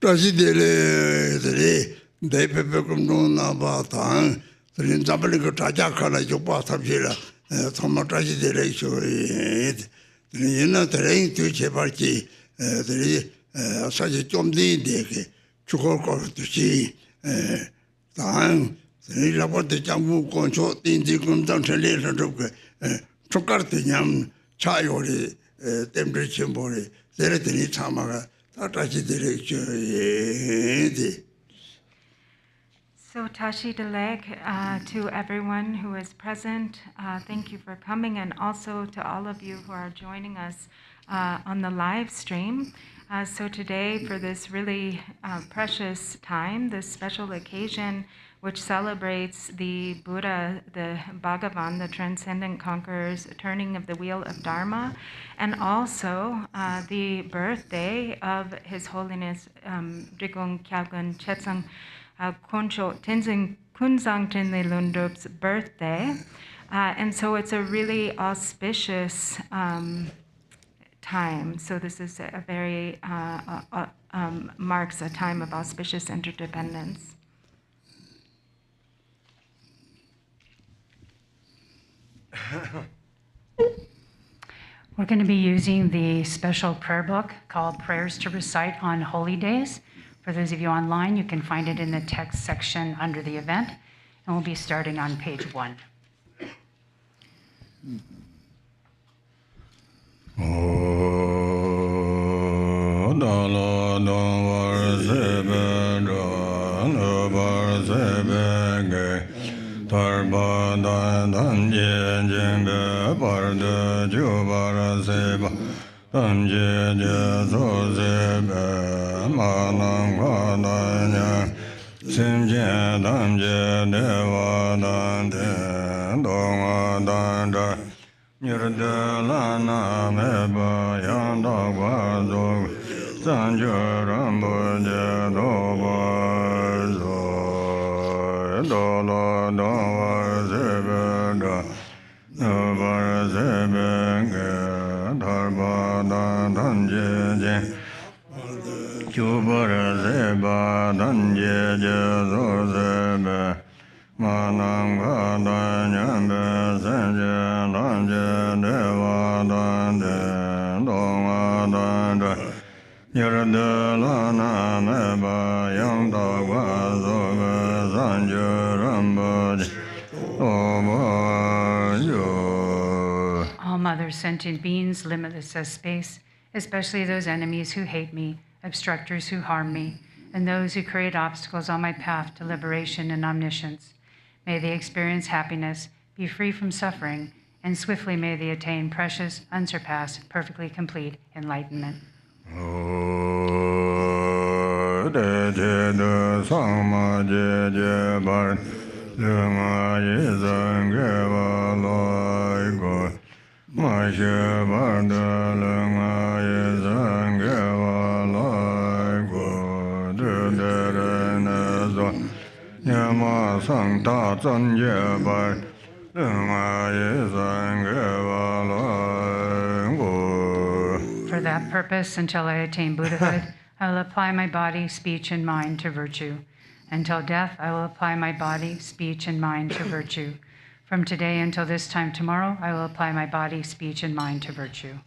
Tragedy, they become known about time. The Zabalico Tajakala, Jopasabila, Toma tragedy, you know, the rain to Cheparchi, such a Tom D. Chökhor Düchen, time, the Lamas the Jambu Concho, Drikung Kyabgon, Chökhor Düchen, Chayori, temperature body, there at any time. So Tashi Deleg, to everyone who is present, thank you for coming, and also to all of you who are joining us on the live stream. So today, for this really precious time, this special occasion, which celebrates the Buddha, the Bhagavan, the transcendent conqueror's turning of the wheel of Dharma, and also the birthday of His Holiness Drikung Kyabgon Chetsang Koncho Tenzin Kunzang Thinley Lhundup's birthday. And so it's a really auspicious time. So this is a very, marks a time of auspicious interdependence. We're going to be using the special prayer book called Prayers to Recite on Holy Days. For those of you online, you can find it in the text section under the event, and we'll be starting on page 1. All mother sentient beings, limitless as space, especially those enemies who hate me, obstructors who harm me, and those who create obstacles on my path to liberation and omniscience. May they experience happiness, be free from suffering, and swiftly may they attain precious, unsurpassed, perfectly complete enlightenment. For that purpose, until I attain Buddhahood, I will apply my body, speech, and mind to virtue. Until death, I will apply my body, speech, and mind to virtue. From today until this time tomorrow, I will apply my body, speech, and mind to virtue.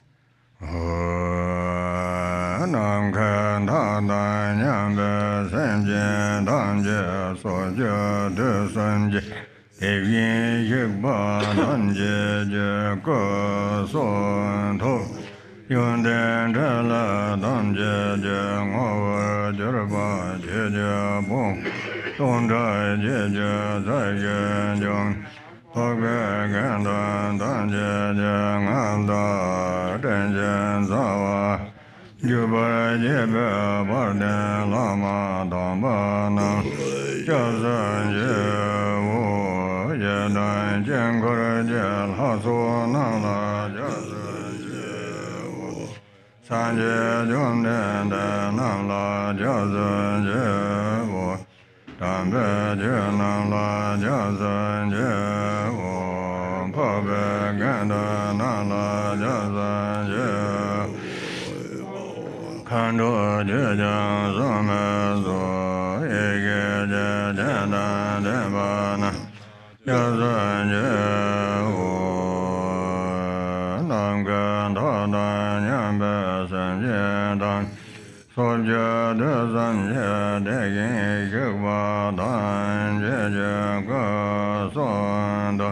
Kando Jujan Sumezo, Ege Jena Debana, Yazan Jehu, Namgan Tadan Yambesan Jedan, Solja Dezan Jedegin Jukbadan Jejaga Sonda,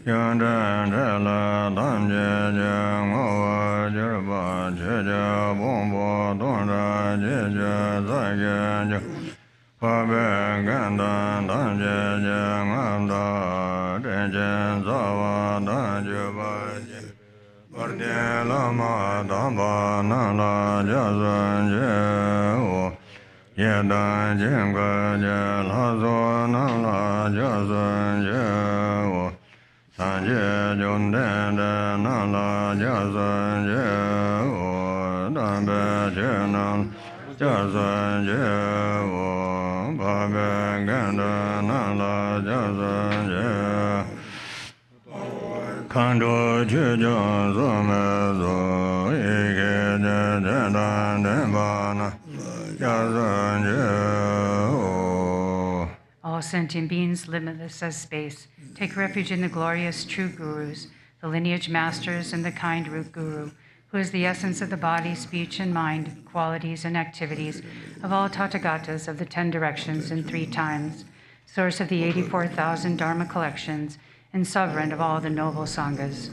Yandan Jela Dan Jejang Owa Jerba Jeja Bombo Donda Jeja Zagja, Fabe Gandan Dan Jejang Amda, Dejen Zawa Dan Juba Varde Lama Damba Nala Jazan Jehu, Yedan Jenga Jelazo Nala Jazan Jehu, Sanje Jundende Nala Jazan Jehu, Dambe Jenan Jazan Jehu, Babe Ganda Nala Jazan Jehu, Kando Jujan Sumezo, Ike Jedan Dembana, Jazan Jehu. All sentient beings, limitless as space, take refuge in the glorious true gurus, the lineage masters and the kind root guru, who is the essence of the body, speech, and mind, qualities and activities of all Tathagatas of the 10 directions in 3 times, source of the 84,000 Dharma collections, and sovereign of all the noble Sanghas.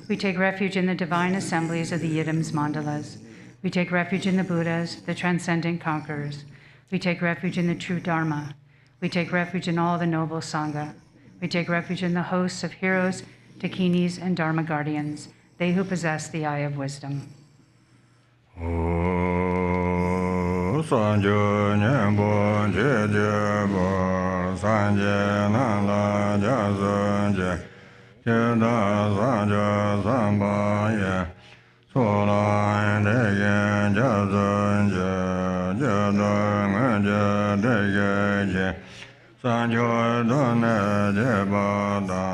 We take refuge in the divine assemblies of the Yidams Mandalas. We take refuge in the Buddhas, the transcendent conquerors. We take refuge in the true Dharma. We take refuge in all the noble Sangha. We take refuge in the hosts of heroes, takinis, and Dharma guardians, they who possess the eye of wisdom. Sanjo Nyambo Jejebo, Sanje Nala Jazanje, Jeda Sanjo Sambaye, Sola Degen Jazanje, Jeda Degeje, Sanjo Done Jebada,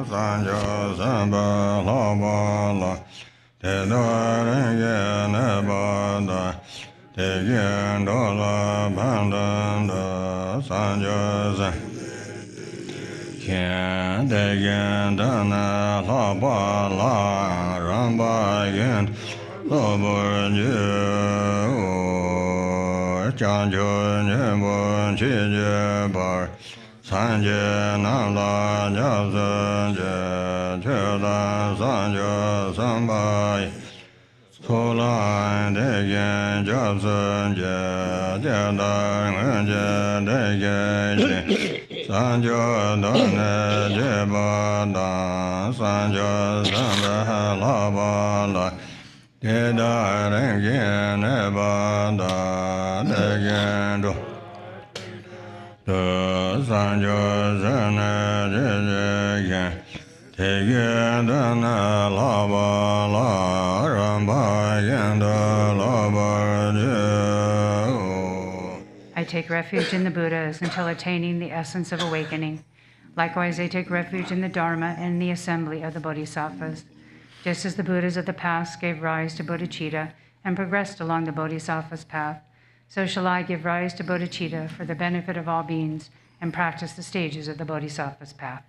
Sanjo Samba Labala, Tedare Nebada, Tegen Dola Bandanda, Sanjo Ken Degen Dana Labala, Rambayan, Loborju, Chanjo Nyebon Chijebar, Sanje Nala Jazanje, Chela Sanjo Sambai, Sola Degen Jazanje, Jadang Degen, Sanjo Dane Jebada, Sanjo Samba Labala, Jeda Rengen Nebada, Degen Do, Sanjo Zene Jegen, Tegen Dana Labala, Ramba Yenda Labarju. I take refuge in the Buddhas until attaining the essence of awakening. Likewise, I take refuge in the Dharma and in the assembly of the Bodhisattvas. Just as the Buddhas of the past gave rise to bodhicitta and progressed along the Bodhisattva's path, so shall I give rise to bodhicitta for the benefit of all beings and practice the stages of the Bodhisattva's path.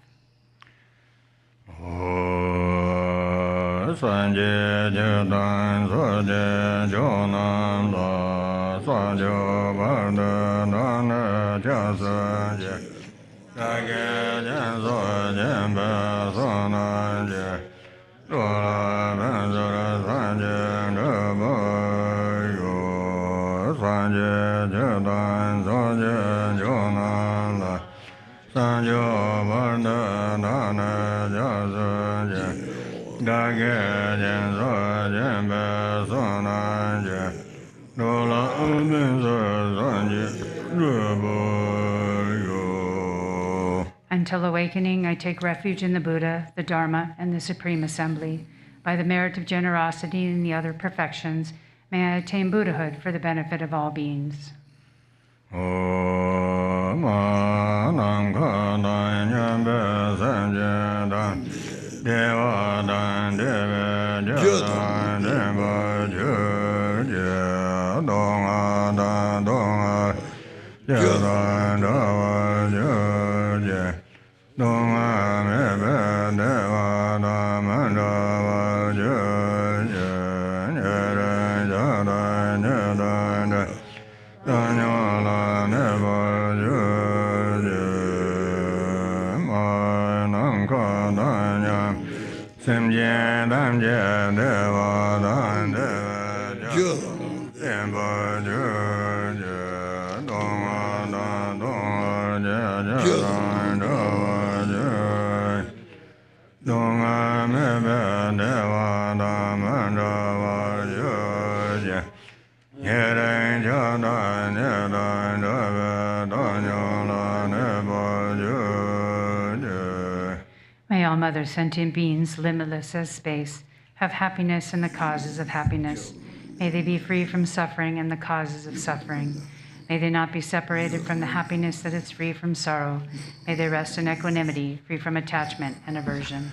Sanje Judan Soje Jonan La Sanjo Barda Dana Jasanje Kage Janso Jembe Sonanje Dola Benzora Sanje Gabayo Sanje Judan Soje Jonan La Sanjo Barda Dana Jasanje Dage Janso Jembe Sonanje Dola Benzora Sanje Gabayo. Until awakening, I take refuge in the Buddha, the Dharma, and the Supreme Assembly. By the merit of generosity and the other perfections, may I attain Buddhahood for the benefit of all beings. May all Mother sentient beings, limitless as space, have happiness in the causes of happiness. May they be free from suffering and the causes of suffering. May they not be separated from the happiness that is free from sorrow. May they rest in equanimity, free from attachment and aversion.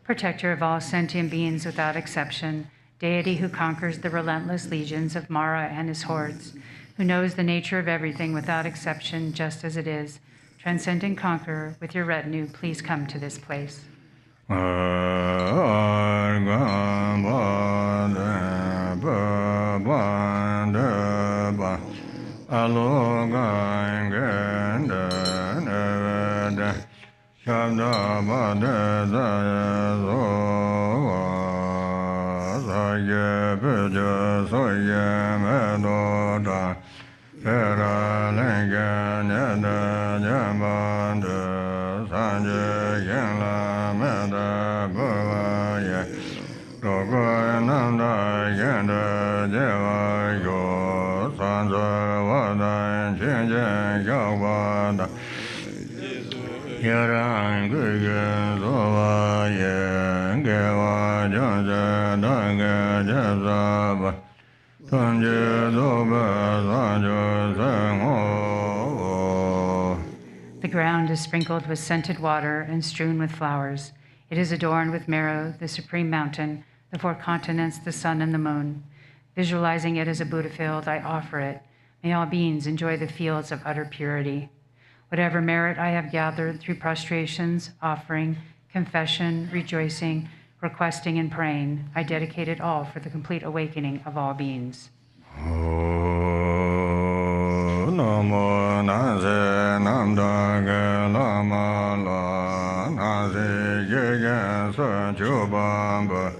Protector of all sentient beings without exception, deity who conquers the relentless legions of Mara and his hordes, who knows the nature of everything without exception just as it is, transcendent conqueror, with your retinue, please come to this place. The ground is sprinkled with scented water and strewn with flowers. It is adorned with Meru, the supreme mountain, the four continents, the sun, and the moon. Visualizing it as a Buddha field, I offer it. May all beings enjoy the fields of utter purity. Whatever merit I have gathered through prostrations, offering, confession, rejoicing, requesting, and praying, I dedicate it all for the complete awakening of all beings. Namo nase namdage lama la nase yegen sa chubamba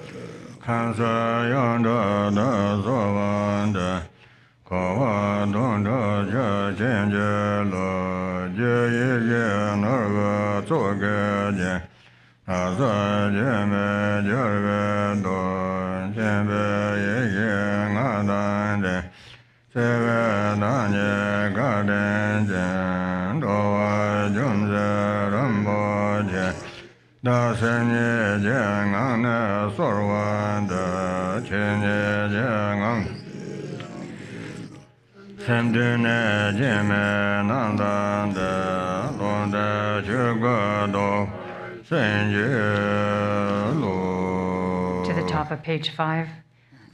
kansa yanda da sovanda kawa donda ja jenje lo je ye narva tsoge je asa je me jarve do jembe ye ngadande Seve danye gaden jen dowa jumze ramboje da senye jen ane sorwanda chenye jen ang semdune jeme nandande londe chugado senye lo. To the top of page 5.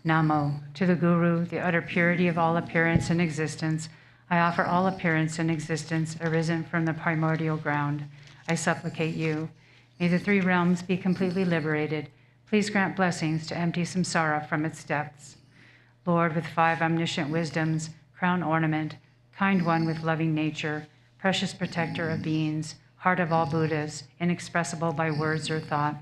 Namo, to the Guru, the utter purity of all appearance and existence, I offer all appearance and existence arisen from the primordial ground. I supplicate you. May the three realms be completely liberated. Please grant blessings to empty samsara from its depths. Lord, with 5 omniscient wisdoms, crown ornament, kind one with loving nature, precious protector of beings, heart of all Buddhas, inexpressible by words or thought,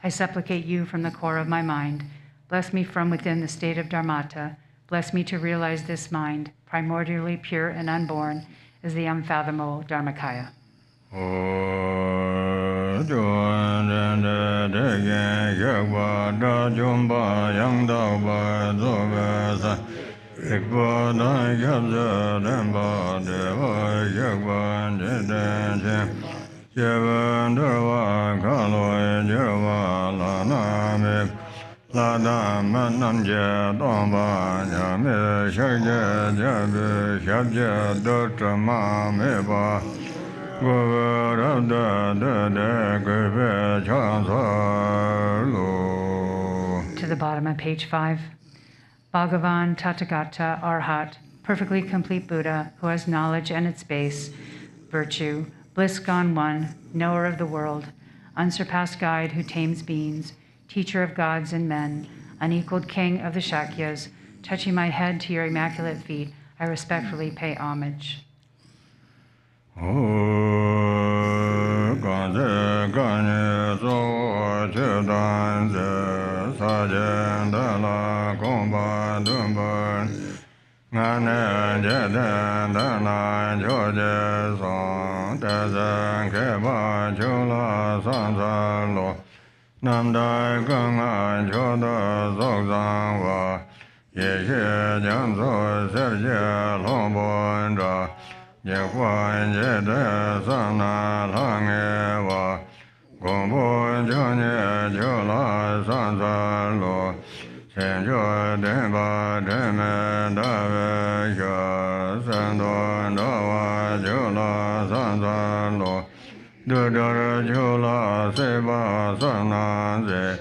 I supplicate you from the core of my mind. Bless me from within the state of Dharmata. Bless me to realize this mind, primordially pure and unborn, as the unfathomable Dharmakaya. La Dam Nam Je Dom Ba Nyame Shakya Jabe Shabja Dutta Ma Me Ba Gobe Rabda De Gobe Chansar Lo. To the bottom of page 5. Bhagavan Tathagata Arhat, perfectly complete Buddha, who has knowledge and its base, virtue, bliss gone one, knower of the world, unsurpassed guide who tames beings, teacher of gods and men, unequaled king of the Shakyas, touching my head to your immaculate feet, I respectfully pay homage. Nam Dai Gang An Cho Da Zog Zang Wa Ye Xie Jiang Zo Ser Jie Long Bon Zha Ye Huan Ye De San Na Lang Ye Wa Gong Bon Jiang Ye Jiu La San San Lo Shen Jiu Den Ba Den Me Da Ve Xia San Duan Da Wa Jiu La San San Lo Do do do la se ba san na se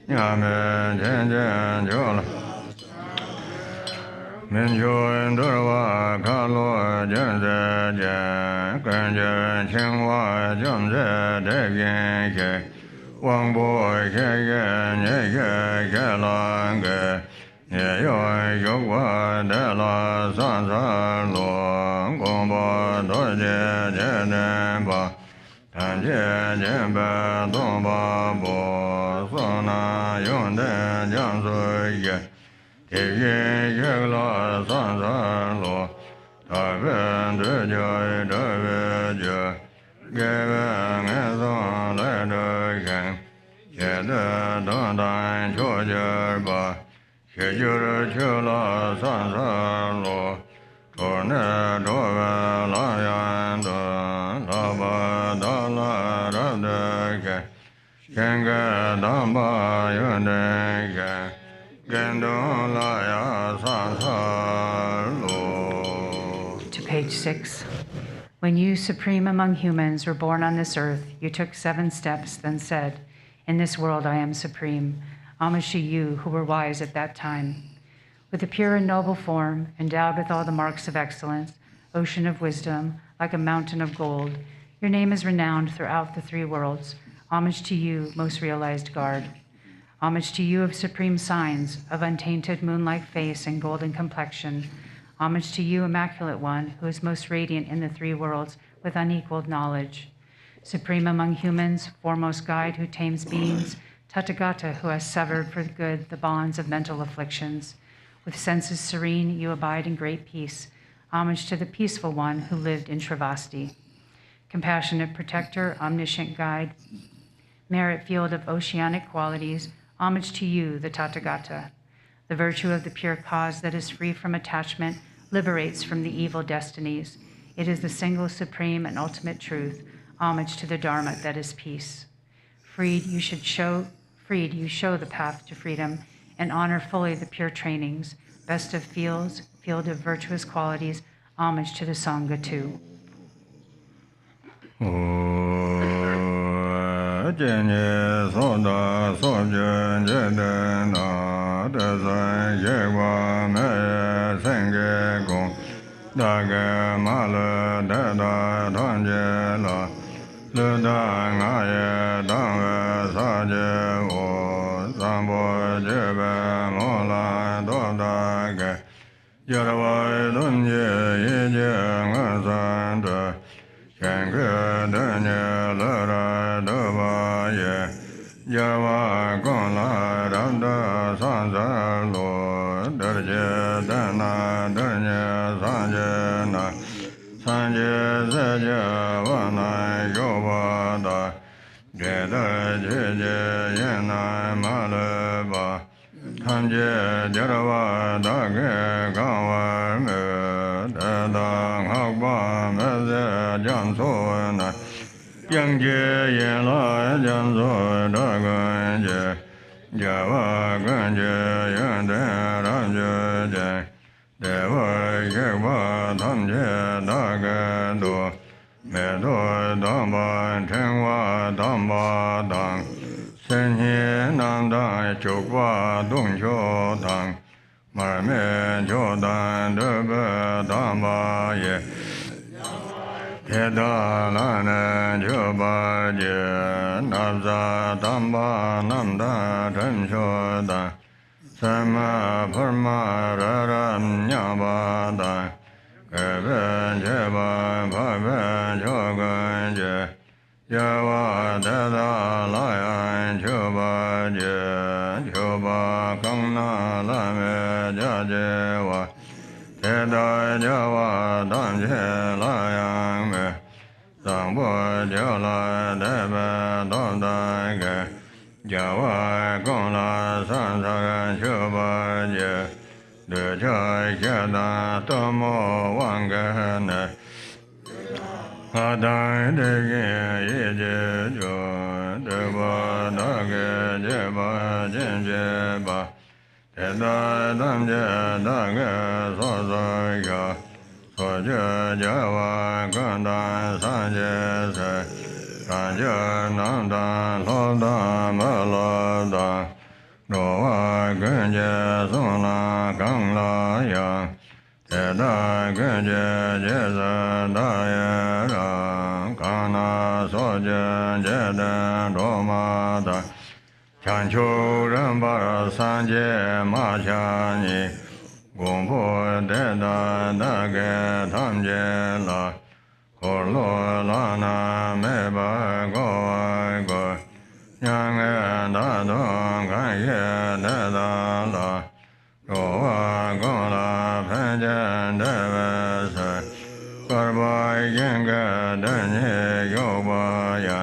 nya me chen chen jo la min jo en do wa ka lo jen se jen kan jen chen wa jom se de yin ke wang bo ke ye ye ye ke la ge ye yo yo wa de la san san lo gong ba do je je ne ba Tan jie jian bei dong ba bo son na yong den jiang zui ye ti yin ye la san san lo ta ben de jie de be jie ge ben ge zong lai de yen ye de dong dan chuo jie ba xie jiu de qiu la san san lo zhuo ne zhuo ben la yan de la ba da la ra de ge gen ge dang ba yun de ge gen dong la ya san san lo. To page 6. When you, supreme among humans, were born on this earth, you took 7 steps, then said, "In this world I am supreme." Homage to you who were wise at that time. With a pure and noble form, endowed with all the marks of excellence, ocean of wisdom, like a mountain of gold, your name is renowned throughout the 3 worlds. Homage to you, most realized guard. Homage to you of supreme signs, of untainted moon-like face and golden complexion. Homage to you, immaculate one, who is most radiant in the 3 worlds with unequaled knowledge. Supreme among humans, foremost guide who tames beings, Tathagata, who has severed for good the bonds of mental afflictions. With senses serene, you abide in great peace. Homage to the peaceful one who lived in Sravasti. Compassionate protector, omniscient guide, merit field of oceanic qualities, homage to you, the Tathagata. The virtue of the pure cause that is free from attachment liberates from the evil destinies. It is the single supreme and ultimate truth. Homage to the Dharma that is peace. Freed, you show the path to freedom and honor fully the pure trainings. Best of fields, field of virtuous qualities, homage to the Sangha too. Java Ganja Yanda Raja Deva Yagwa Tamje Dagado Medo Damba Tengwa Damba Dang Senye Nanda Chokwa Dongcho Dang Marme Jodan Debe Damba Ye Heda Lana Joba Je Nabza Damba Namda Tenshoda Sama Parma Raram Nyabada Keben Jeba Paben Jogan Je Java Dada Layan Joba Je Joba Kangna Lame Jajewa Heda Java Damje Layang Me Sangbo Jola Debe Dodai Ge Java Gongla Sansagan Choba Je De Chai Keda Tomo Wangane Adai Dege Yeje Jo Deba Dage Jeba Jenjeba Heda Damje Dage Sozo Ya Soje Java Ganda Sanje Se Sanje Nanda Loda Meloda Noa Genje Sona Gangla Ya Heda Genje Jeza Dayera Kana Soje Jeden Romada Chanchu Ramba Sanje Machani Gompo Deda Dage Tamje La Korlo Lana Meba Goa Go Yang Dadong Kanye Deda La Goa Gola Penjan Devese Karba Yenga Denye Yoba Ya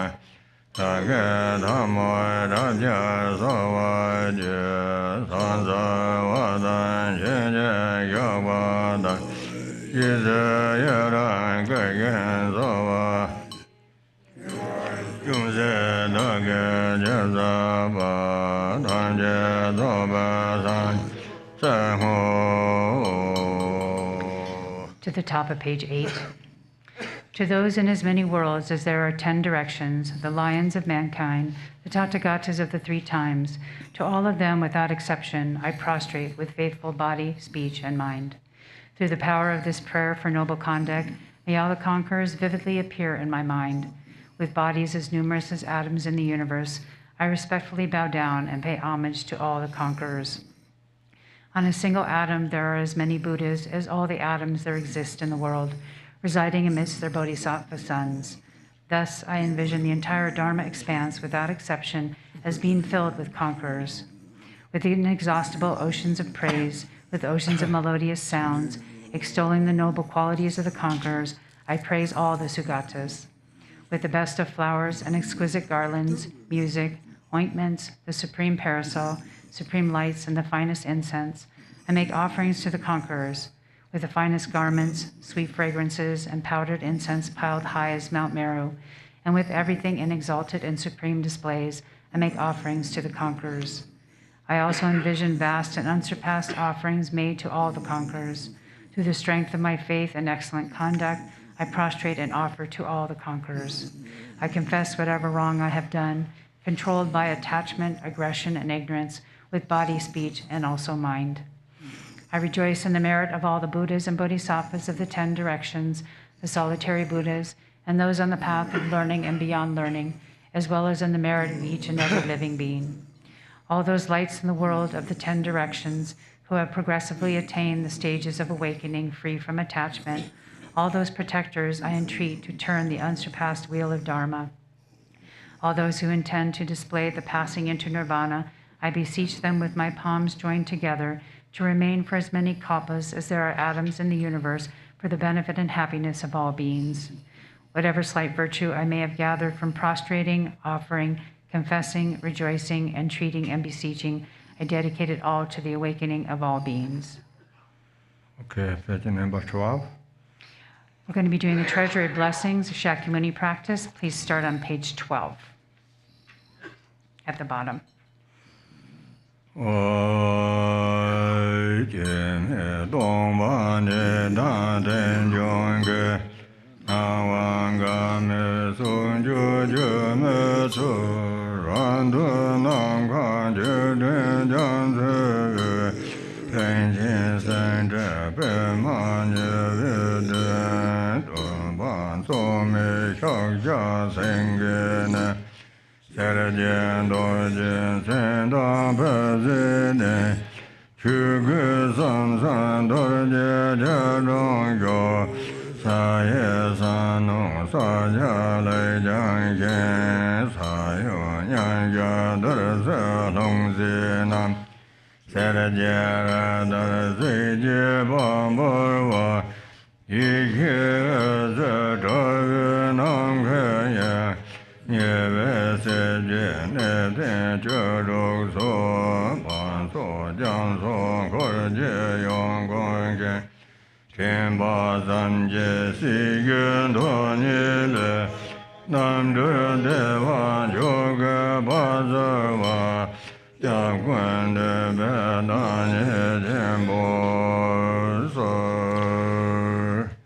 Tage Dhammo Raja Savaje Sansa Vadan Shenje Yavada Yize Yaran Kagen Sava Yumse Dage Jezaba Danje Soba San Senho. To the top of page 8. To those in as many worlds as there are 10 directions, the lions of mankind, the Tathagatas of the 3 times, to all of them without exception, I prostrate with faithful body, speech, and mind. Through the power of this prayer for noble conduct, may all the conquerors vividly appear in my mind. With bodies as numerous as atoms in the universe, I respectfully bow down and pay homage to all the conquerors. On a single atom, there are as many Buddhas as all the atoms there exist in the world, residing amidst their bodhisattva sons. Thus, I envision the entire Dharma expanse without exception as being filled with conquerors. With inexhaustible oceans of praise, with oceans of melodious sounds, extolling the noble qualities of the conquerors, I praise all the Sugatas. With the best of flowers and exquisite garlands, music, ointments, the supreme parasol, supreme lights, and the finest incense, I make offerings to the conquerors. With the finest garments, sweet fragrances, and powdered incense piled high as Mount Meru, and with everything in exalted and supreme displays, I make offerings to the conquerors. I also envision vast and unsurpassed offerings made to all the conquerors. Through the strength of my faith and excellent conduct, I prostrate and offer to all the conquerors. I confess whatever wrong I have done, controlled by attachment, aggression, and ignorance, with body, speech, and also mind. I rejoice in the merit of all the Buddhas and Bodhisattvas of the 10 directions, the solitary Buddhas, and those on the path of learning and beyond learning, as well as in the merit of each and every living being. All those lights in the world of the 10 directions who have progressively attained the stages of awakening free from attachment, all those protectors I entreat to turn the unsurpassed wheel of Dharma. All those who intend to display the passing into nirvana, I beseech them with my palms joined together to remain for as many kalpas as there are atoms in the universe for the benefit and happiness of all beings. Whatever slight virtue I may have gathered from prostrating, offering, confessing, rejoicing, entreating, and beseeching, I dedicate it all to the awakening of all beings. Okay, page number 12. We're going to be doing the Treasury of Blessings, Shakyamuni practice. Please start on page 12 at the bottom.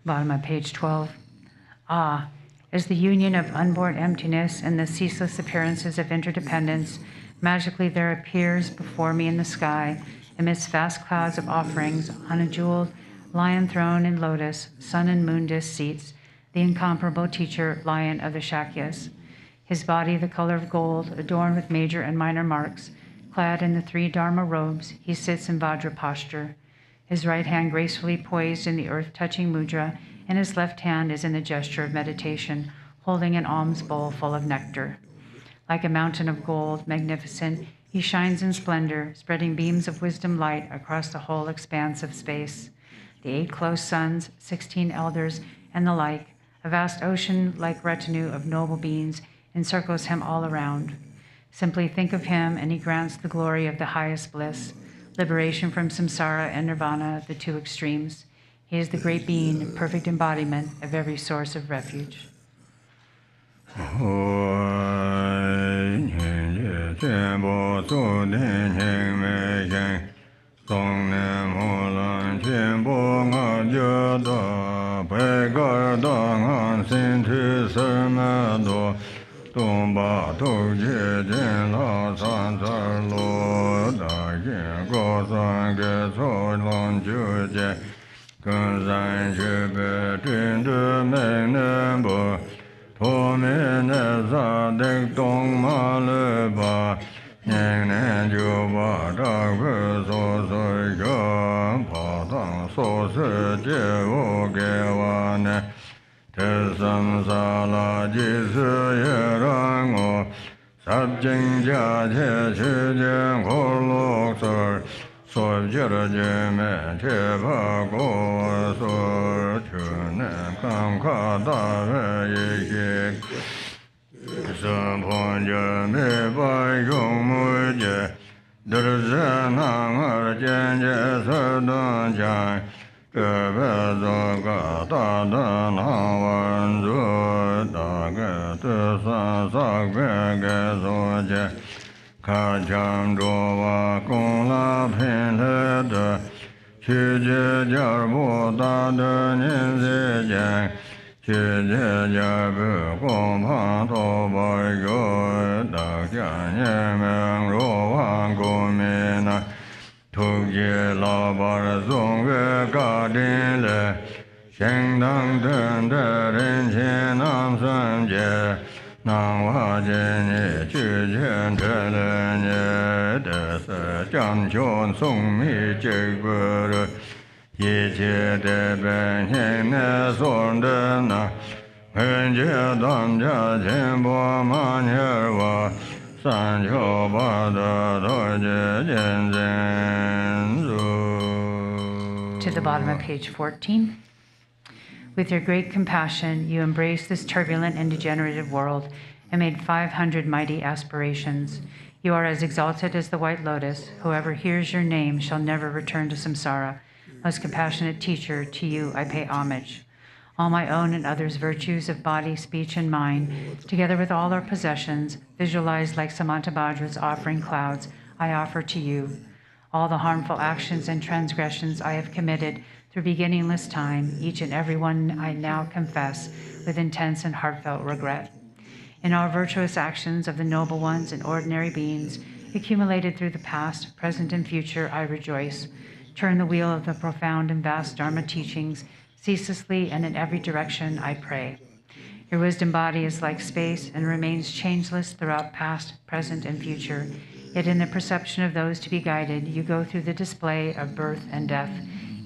Bottom of page 12. Ah, as the union of unborn emptiness and the ceaseless appearances of interdependence, magically there appears before me in the sky, amidst vast clouds of offerings, on a jeweled lion throne in lotus, sun and moon disk seats, the incomparable teacher lion of the Shakyas. His body the color of gold, adorned with major and minor marks, clad in the 3 Dharma robes, he sits in Vajra posture. His right hand gracefully poised in the earth-touching mudra, and his left hand is in the gesture of meditation, holding an alms bowl full of nectar. Like a mountain of gold, magnificent, he shines in splendor, spreading beams of wisdom light across the whole expanse of space. The 8 close suns, 16 elders, and the like, a vast ocean-like retinue of noble beings encircles him all around. Simply think of him, and he grants the glory of the highest bliss, liberation from samsara and nirvana, the 2 extremes. He is the great being, perfect embodiment of every source of refuge. To the bottom of page 14. With your great compassion, you embraced this turbulent and degenerative world and made 500 mighty aspirations. You are as exalted as the white lotus. Whoever hears your name shall never return to samsara. Most compassionate teacher, to you I pay homage. All my own and others' virtues of body, speech, and mind, together with all our possessions, visualized like Samantabhadra's offering clouds, I offer to you. All the harmful actions and transgressions I have committed through beginningless time, each and every one I now confess with intense and heartfelt regret. In all virtuous actions of the noble ones and ordinary beings, accumulated through the past, present, and future, I rejoice. Turn the wheel of the profound and vast Dharma teachings ceaselessly and in every direction, I pray. Your wisdom body is like space and remains changeless throughout past, present, and future. Yet in the perception of those to be guided, you go through the display of birth and death.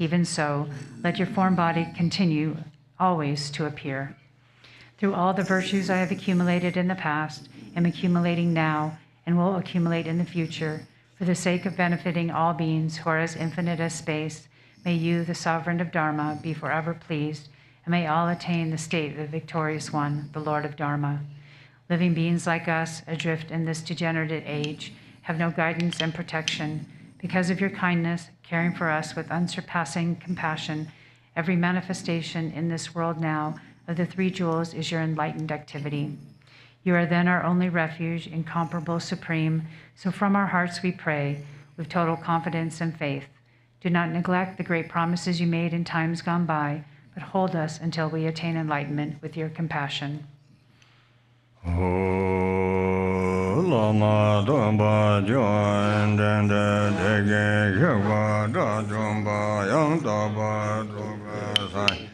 Even so, let your form body continue always to appear. Through all the virtues I have accumulated in the past, am accumulating now, and will accumulate in the future, for the sake of benefiting all beings who are as infinite as space, may you, the sovereign of Dharma, be forever pleased, and may all attain the state of the victorious one, the Lord of Dharma. Living beings like us, adrift in this degenerative age, have no guidance and protection. Because of your kindness, caring for us with unsurpassing compassion, every manifestation in this world now of the three jewels is your enlightened activity. You are then our only refuge, incomparable, supreme. So from our hearts we pray, with total confidence and faith. Do not neglect the great promises you made in times gone by, but hold us until we attain enlightenment with your compassion. Lama Domba Joan Dende Dege Kyabgon Dajumba Yang Daba Duga Sai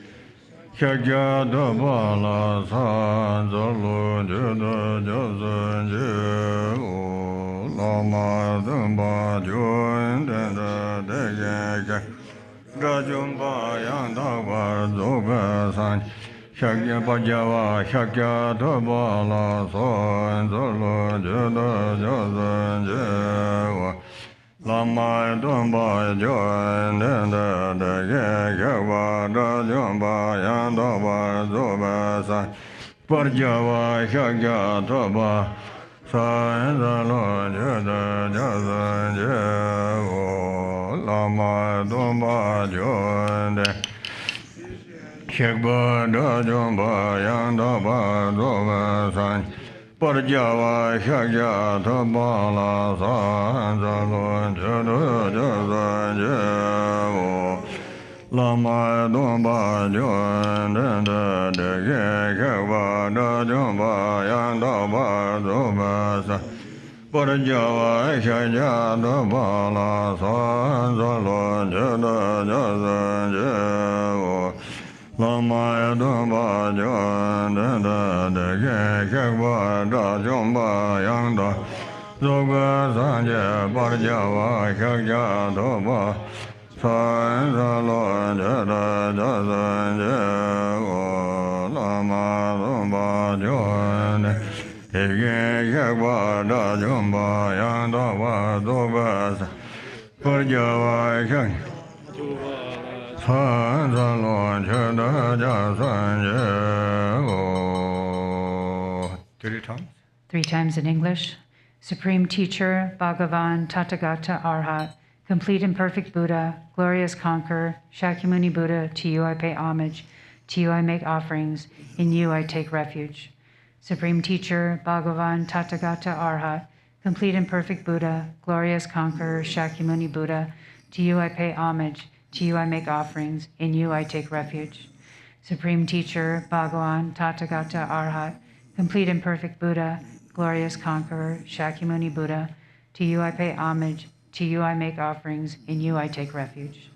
Shakya Daba La San Zolu Judo Jozun Ju Lama Domba Joan Dende Dege Dajumba Yang Daba Duga Sai Shakya Pajava, Shakya Tabala, Son, Zolo, Judo, Jozan, Jewa, Lama, Dumba, Joan, Denda, Degeva, Dajumba, Yandaba, Zoba, San, Pajava, Shakya Taba, Son, Zolo, Judo, Jozan, Jewa, Lama, Dumba, Joan, Shakba Dajumba Yandaba Zoba San Parjava Shakya Tabala San Zalun Judu Jazan Jevo Lama Dumba Juan Denda Dege Shakba Dajumba Yandaba Zoba San Parjava Shakya Tabala San Zalun Judu Jazan Jevo Lama Dumba Joan Denda Dege Shakba Dajumba Yanda Zoga Sanje Parjava Shakya Toba San Zalon Jada Jazan Jevo Lama Dumba Joan Dege Shakba Dajumba Yanda Zoga Parjava Shakya 3 times in English. Supreme Teacher, Bhagavan, Tathagata, Arhat, complete and perfect Buddha, glorious conqueror, Shakyamuni Buddha, to you I pay homage, to you I make offerings, in you I take refuge. Supreme Teacher, Bhagavan, Tathagata, Arhat, complete and perfect Buddha, glorious conqueror, Shakyamuni Buddha, to you I pay homage, to you I make offerings, in you I take refuge. Supreme Teacher, Bhagavan, Tathagata, Arhat, complete and perfect Buddha, glorious conqueror, Shakyamuni Buddha, to you I pay homage, to you I make offerings, in you I take refuge.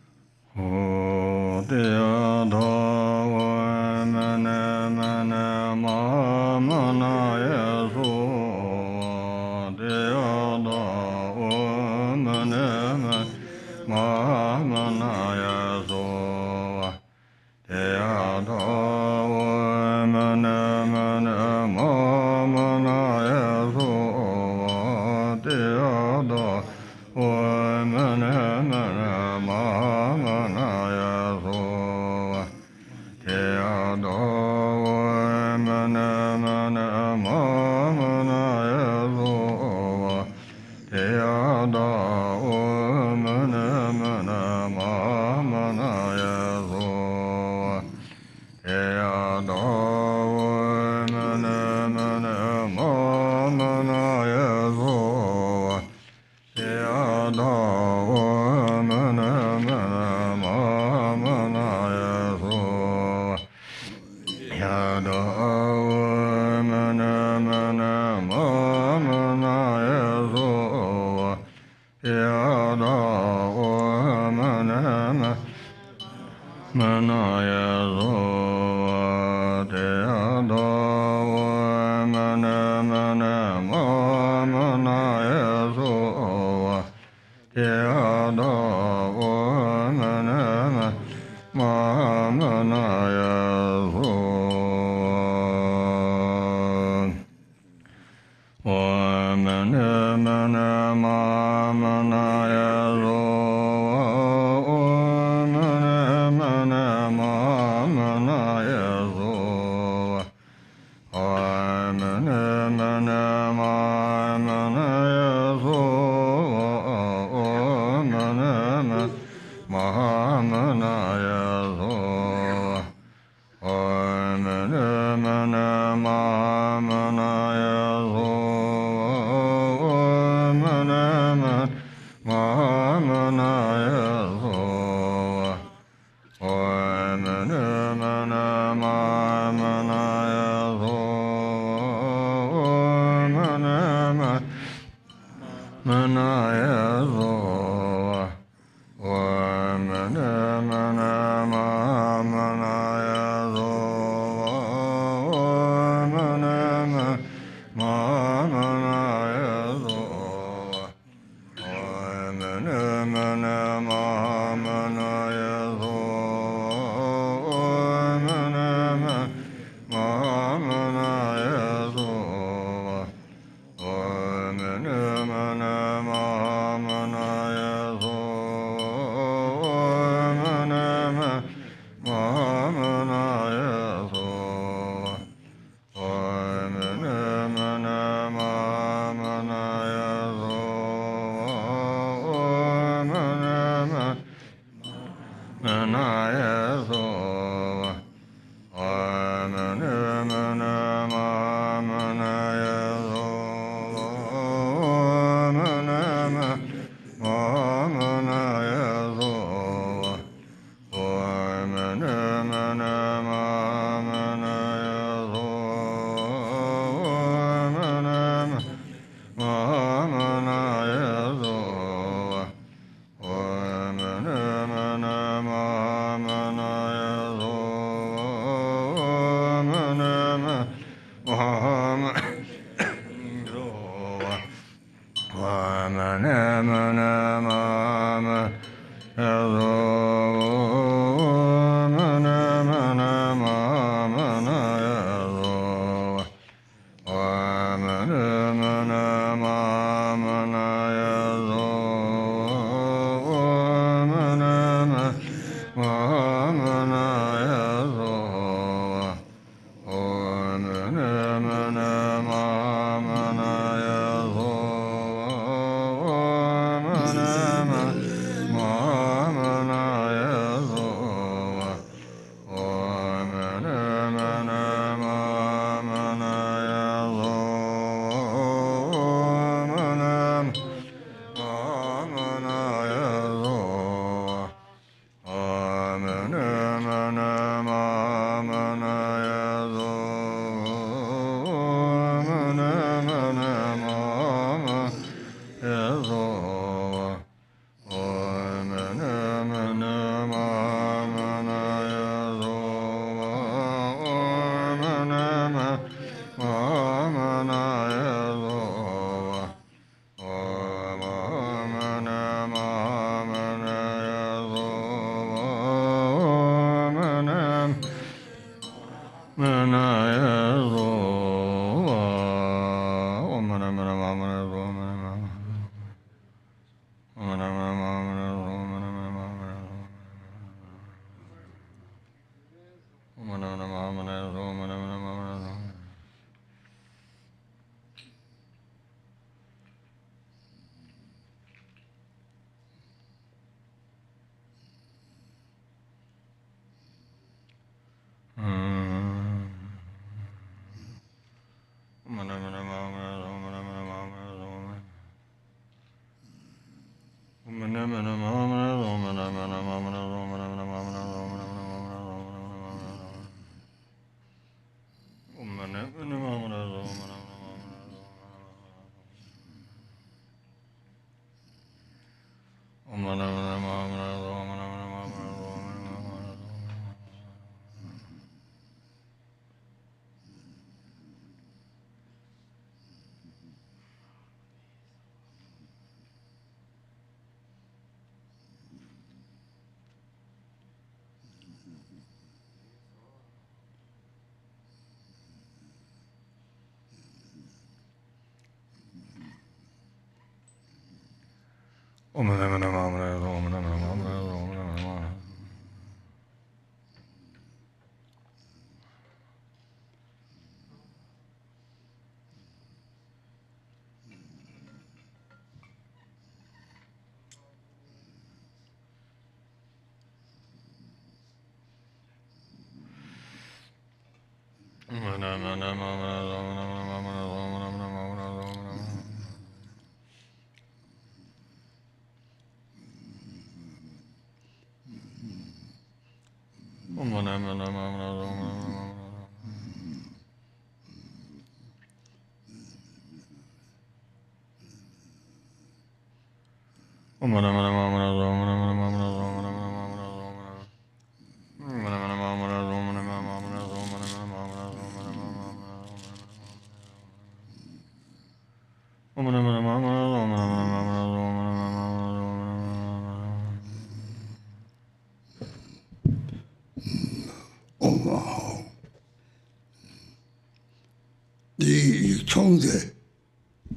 이 총대,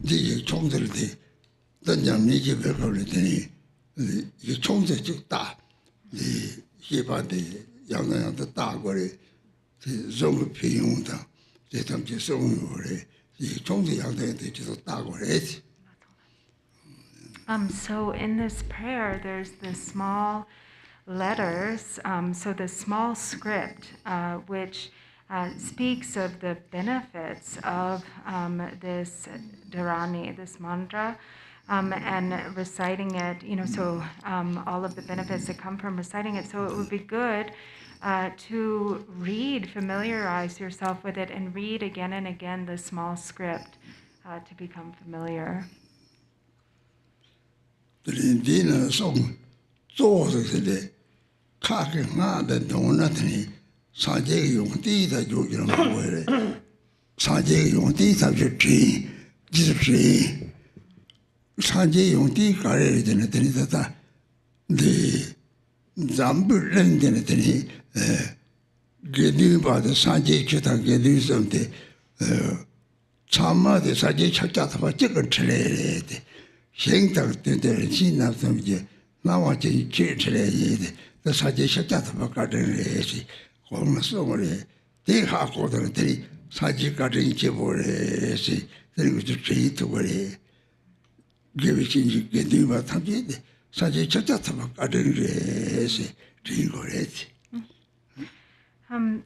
이 총대를 던장 미지 배걸리더니 이 총대 쭉 다, 이 시반대 양양도 다거리, 좀 비용다, 제 담지 성우래, 이 총대 양양도 지도 다거리. So in this prayer, there's the small letters, so the small script, which speaks of the benefits of this dharani, this mantra, and reciting it, so all of the benefits that come from reciting it. So it would be good to read, familiarize yourself with it, and read again and again the small script to become familiar.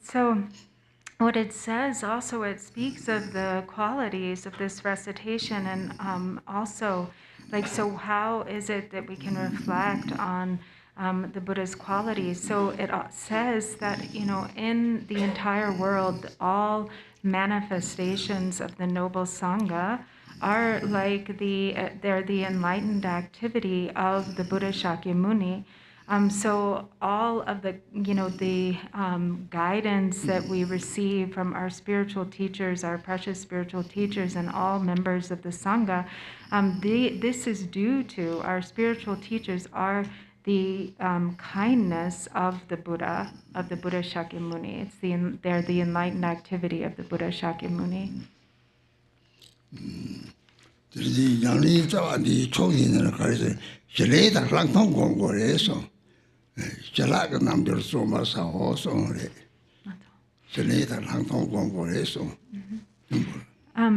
So what it says also, it speaks of the qualities of this recitation, and also, so how is it that we can reflect on the Buddha's qualities? So it says that, in the entire world, all manifestations of the noble Sangha are like they're the enlightened activity of the Buddha Shakyamuni. So all of the, the guidance that we receive from our spiritual teachers, our precious spiritual teachers, and all members of the Sangha, this is due to our spiritual teachers are the kindness of the Buddha Shakyamuni. They're the enlightened activity of the Buddha Shakyamuni.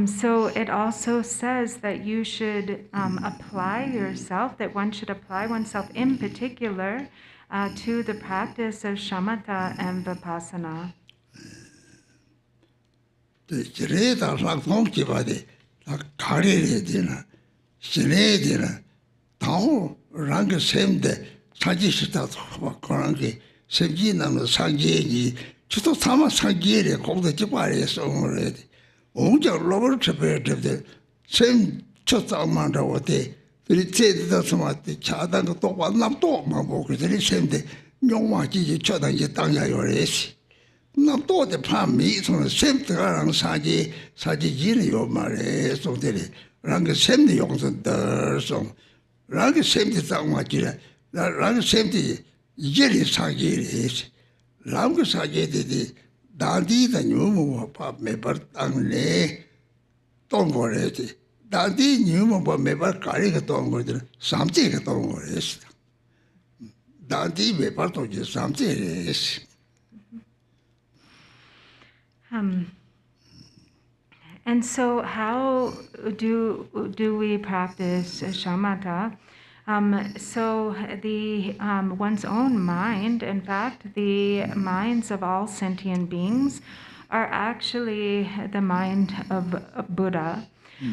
So it also says that you should apply yourself, that one should apply oneself in particular to the practice of shamatha and vipassana. Dadi nyuma ba meba kari ka tongo de samje ka tongo es. Dadi meba to je samje es. And so how do we practice shamatha? So the one's own mind, in fact, the minds of all sentient beings are actually the mind of Buddha.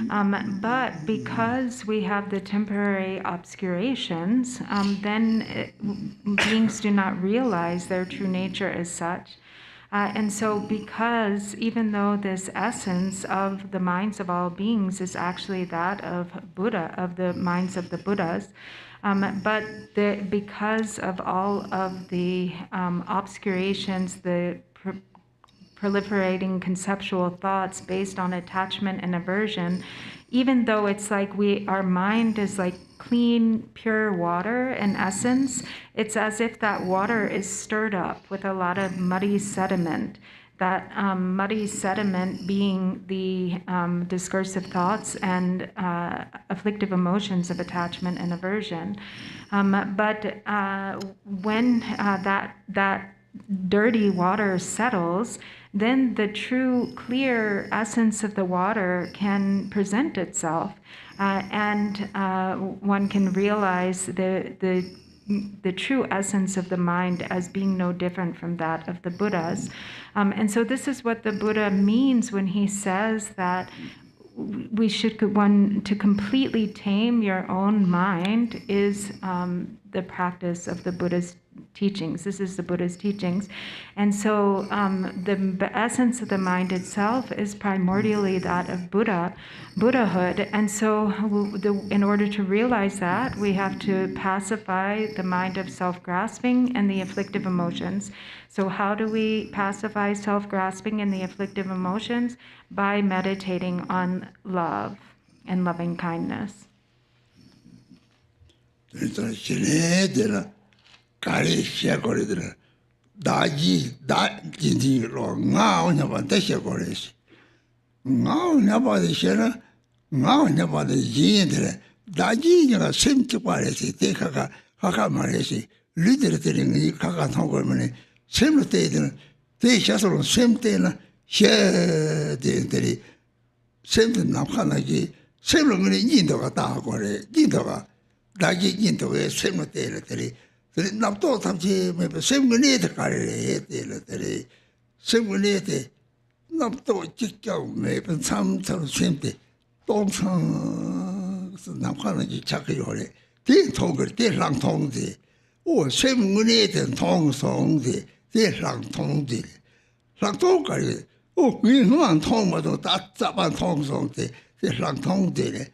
But because we have the temporary obscurations, then beings do not realize their true nature as such. And so because even though this essence of the minds of all beings is actually that of Buddha, of the minds of the Buddhas, but because of all of the obscurations, the proliferating conceptual thoughts based on attachment and aversion, even though it's like our mind is like clean, pure water in essence, it's as if that water is stirred up with a lot of muddy sediment. That muddy sediment being the discursive thoughts and afflictive emotions of attachment and aversion. But when that dirty water settles, then the true clear essence of the water can present itself, and one can realize the true essence of the mind as being no different from that of the Buddhas. And so this is what the Buddha means when he says that we should to completely tame your own mind is the practice of the Buddha's teachings. This is the Buddha's teachings. And so the essence of the mind itself is primordially that of Buddhahood. And so in order to realize that, we have to pacify the mind of self-grasping and the afflictive emotions. So how do we pacify self-grasping and the afflictive emotions? By meditating on love and loving kindness. Kari Shakoridra, Daji, Daji, Ngao never the Shakoris. Ngao never the Shera, Ngao never the Jindra, Daji, same to Parisi, take Haka Marisi, literally Kaka Tongomani, same to they just on same thing, share the same to Nakanagi, same Indoga Dagore, Indoga, Daji into a same territory. Napto tamchi maybe same minute carry it, same minute, Napto chicken maybe some same thing. Don't Napanaji Chakayore, they told it, they lang tongue thee. Oh, same minute and tongue song thee, they lang tongue thee. Lang tongue carry. Oh, we know and tongue, but that's up and tongue song thee, they lang tongue thee.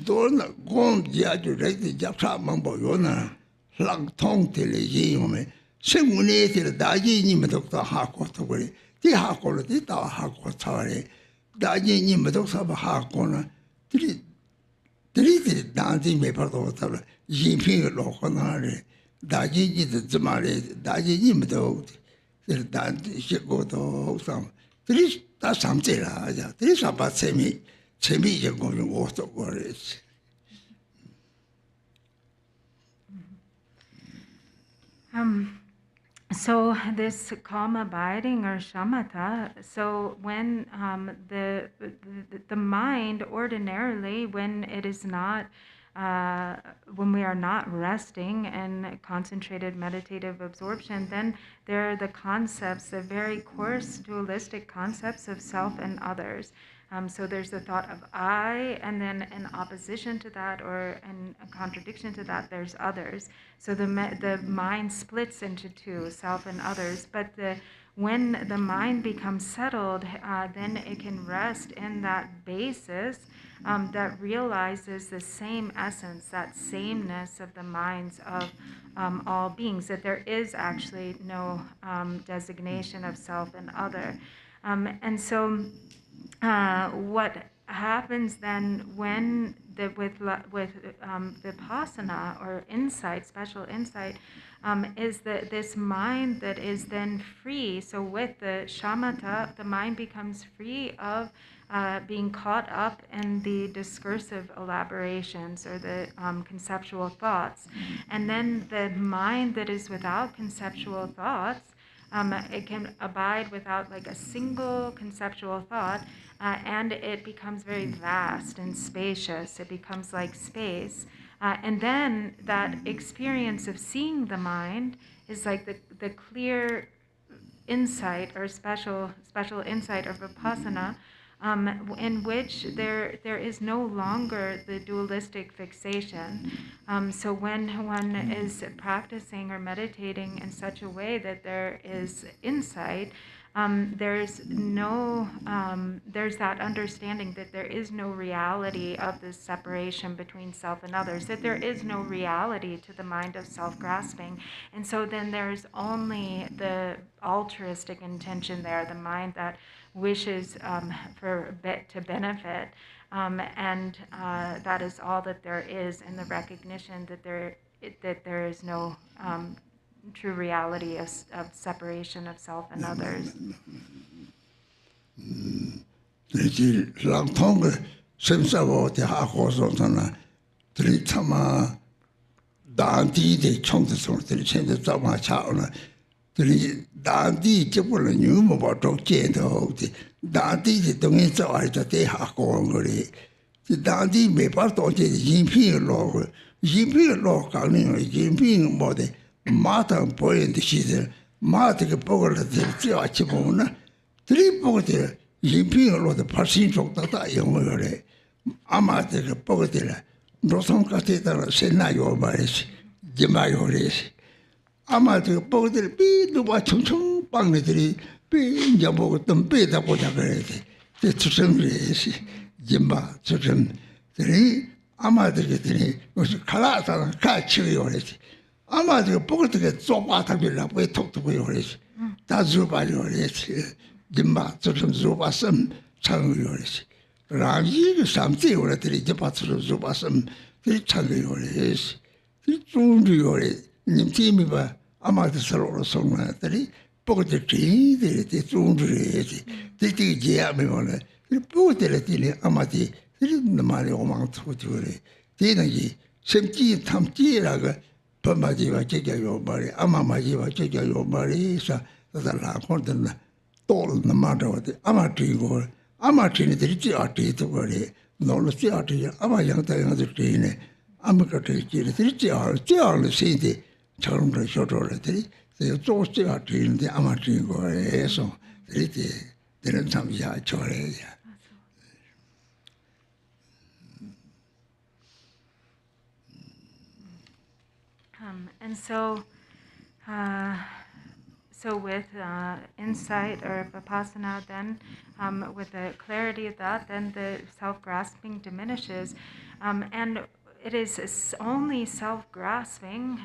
Don't go on the adjurated Japsa Mambo Yona. Lang tong till a yame, simulated Daji Nimadokta Hakotaway, the Hakor, the Hakotare, Daji Nimadokta Hakona, deleted dancing Maple, Jimping Loconare, Daji the Zamare, Daji Nimadok, the Dante Shikoto, some. That's something. There is about semi going water worries. So this calm abiding or shamatha, so when the mind ordinarily, when it is not, when we are not resting in concentrated meditative absorption, then there are the concepts, the very coarse dualistic concepts of self and others. So there's the thought of I, and then in opposition to that, or in a contradiction to that, there's others. So the mind splits into two, self and others. But when the mind becomes settled, then it can rest in that basis that realizes the same essence, that sameness of the minds of all beings, that there is actually no designation of self and other. And so what happens then when vipassana or insight, special insight, is that this mind that is then free. So with the shamatha, the mind becomes free of being caught up in the discursive elaborations or the conceptual thoughts. And then the mind that is without conceptual thoughts, it can abide without like a single conceptual thought, and it becomes very vast and spacious. It becomes like space. And then that experience of seeing the mind is like the clear insight or special insight of vipassana, in which there is no longer the dualistic fixation. So when one is practicing or meditating in such a way that there is insight, there's that understanding that there is no reality of this separation between self and others, that there is no reality to the mind of self-grasping. And so then there's only the altruistic intention there, the mind that wishes to benefit. And that is all that there is, in the recognition that there is no true reality of separation of self and others. Mata boy the sheet, Mata Pogger the three Pogger, Yimping or the passing of the young Amata Pogger, Rotom Cathedral, Sena your baris, Jimayores. Amata Pogger, be the watchum, Bangletry, be Jabotum, be the Potagarete, the Tusum race, Jimba, Tusum, three Amata was Kalata, catch yours. 아마도 보고도 좁아다길라 왜 톡톡 요래지 다 주바 요래지 dimba 좀 주바섬 창 요래지 라지 삼지 요래들이 이제 받으러 주바섬 이 창 요래지 이 중주 요래 님팀이 봐 아마도 서로 성나들이 보고도 지들이 중주래지 되게 제하면 이 보고들이 아마디 이런 말이 오만 투투래 되는지 심지 탐지라고 Majiva Chekyo Bari, Ama Majiva Chekyo Bari, the Lakonda, told the matter of the Amatrigo, Amatrini, the Richiati to worry, no Luciati, Ama Yanta and the train, Amacati, the Richiar, the city, Charmra Shotorati, the Tostiati in the Amatrigo, so the didn't some Yachore. And so, with insight or vipassana, then with the clarity of that, then the self-grasping diminishes, and it is only self-grasping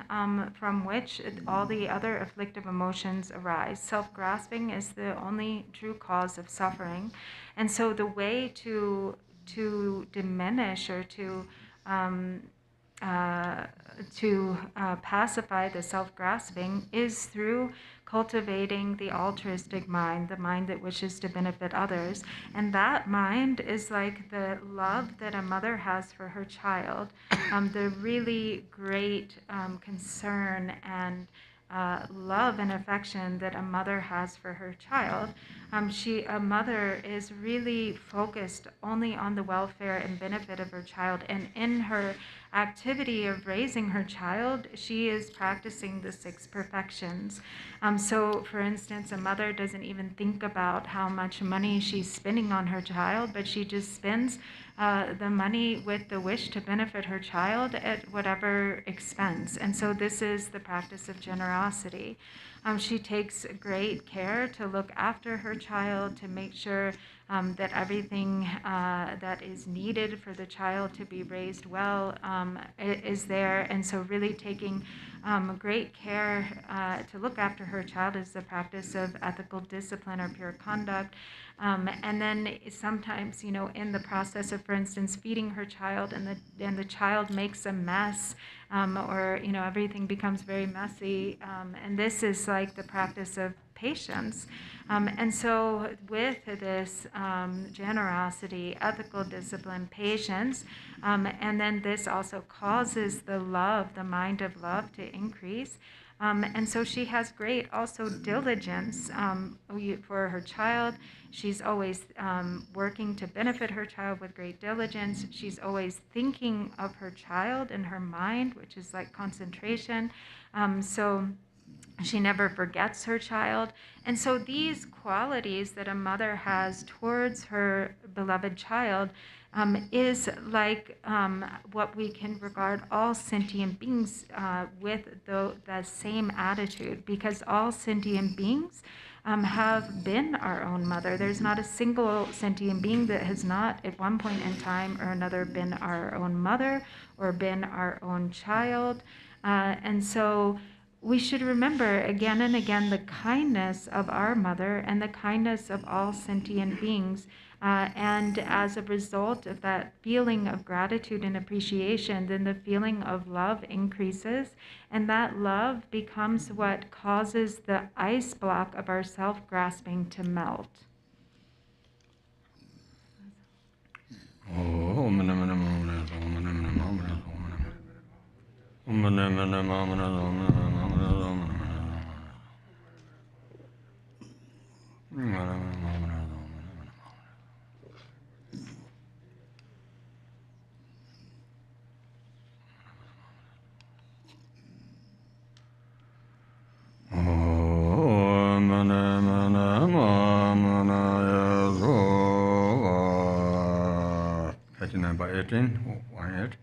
from which all the other afflictive emotions arise. Self-grasping is the only true cause of suffering, and so the way to diminish or to pacify the self-grasping is through cultivating the altruistic mind, the mind that wishes to benefit others. And that mind is like the love that a mother has for her child, the really great concern and love and affection that a mother has for her child. A mother is really focused only on the welfare and benefit of her child, and in her activity of raising her child, she is practicing the 6 perfections. So, for instance, a mother doesn't even think about how much money she's spending on her child, but she just spends the money with the wish to benefit her child at whatever expense. And so this is the practice of generosity. She takes great care to look after her child, to make sure that everything that is needed for the child to be raised well is there. And so really taking Great care to look after her child is the practice of ethical discipline or pure conduct. And then sometimes, in the process of, for instance, feeding her child, and the child makes a mess, or everything becomes very messy. And this is like the practice of patience. And so with this generosity, ethical discipline, patience, and then this also causes the mind of love to increase. And so she has great also diligence for her child. She's always working to benefit her child with great diligence. She's always thinking of her child in her mind, which is like concentration. So she never forgets her child. And so these qualities that a mother has towards her beloved child is like what we can regard all sentient beings with the same attitude, because all sentient beings have been our own mother. There's not a single sentient being that has not at one point in time or another been our own mother or been our own child. And so we should remember again and again the kindness of our mother and the kindness of all sentient beings. And as a result of that feeling of gratitude and appreciation, then the feeling of love increases, and that love becomes what causes the ice block of our self-grasping to melt. By 18, one yet.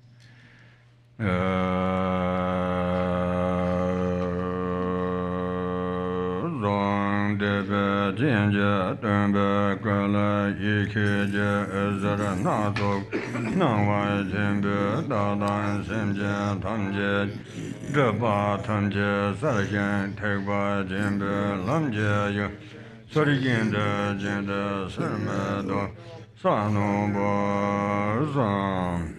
Zong de be jinja dumbe gala ikije ezra nato nangwa jimbe dadan simje tamje draba tamje sarjan tegba jimbe lamje yo sarigin de jinde sermedo sanu bo zang.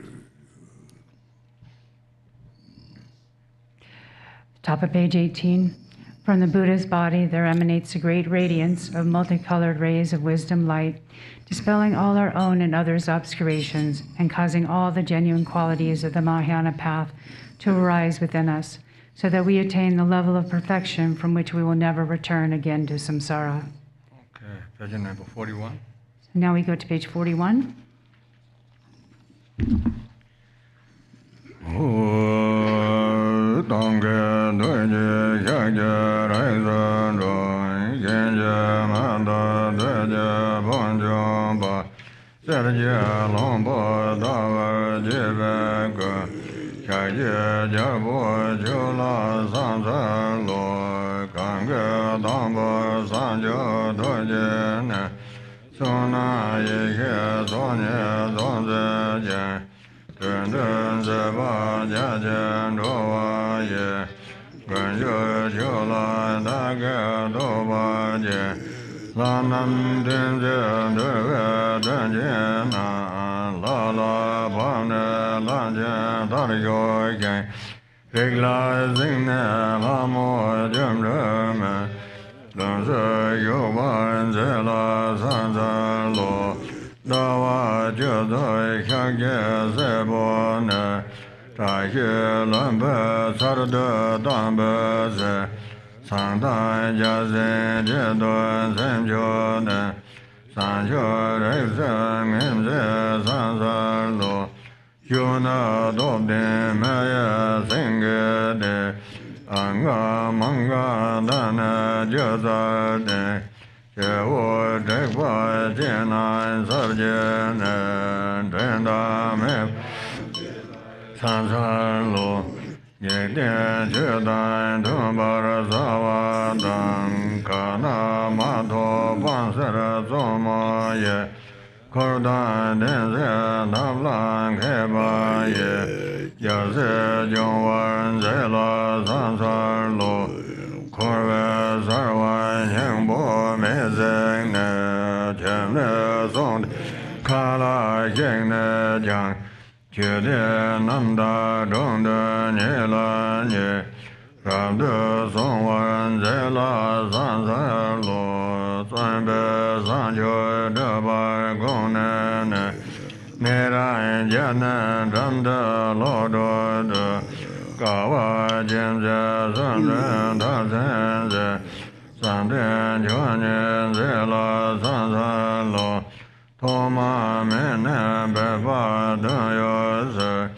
Top of page 18. From the Buddha's body there emanates a great radiance of multicolored rays of wisdom light, dispelling all our own and others' obscurations and causing all the genuine qualities of the Mahayana path to arise within us, so that we attain the level of perfection from which we will never return again to samsara. Okay, page number 41. Now we go to page 41. Yase Jongwan Zela Sansar Lo Korve Sarwan Yangbo Mezeng Ne Chemne Song Kala Yengne Jang Chede Namda Dongde Nyela Nye Rabde Songwan Zela Sansar Lo Sanbe Sanjo Debar Gone Ne Nera Jana Randa Lord Kawa Jenza Sandra Tazenze Sandra Johanne Zela Sanzalo Toma Mena Beba Dayos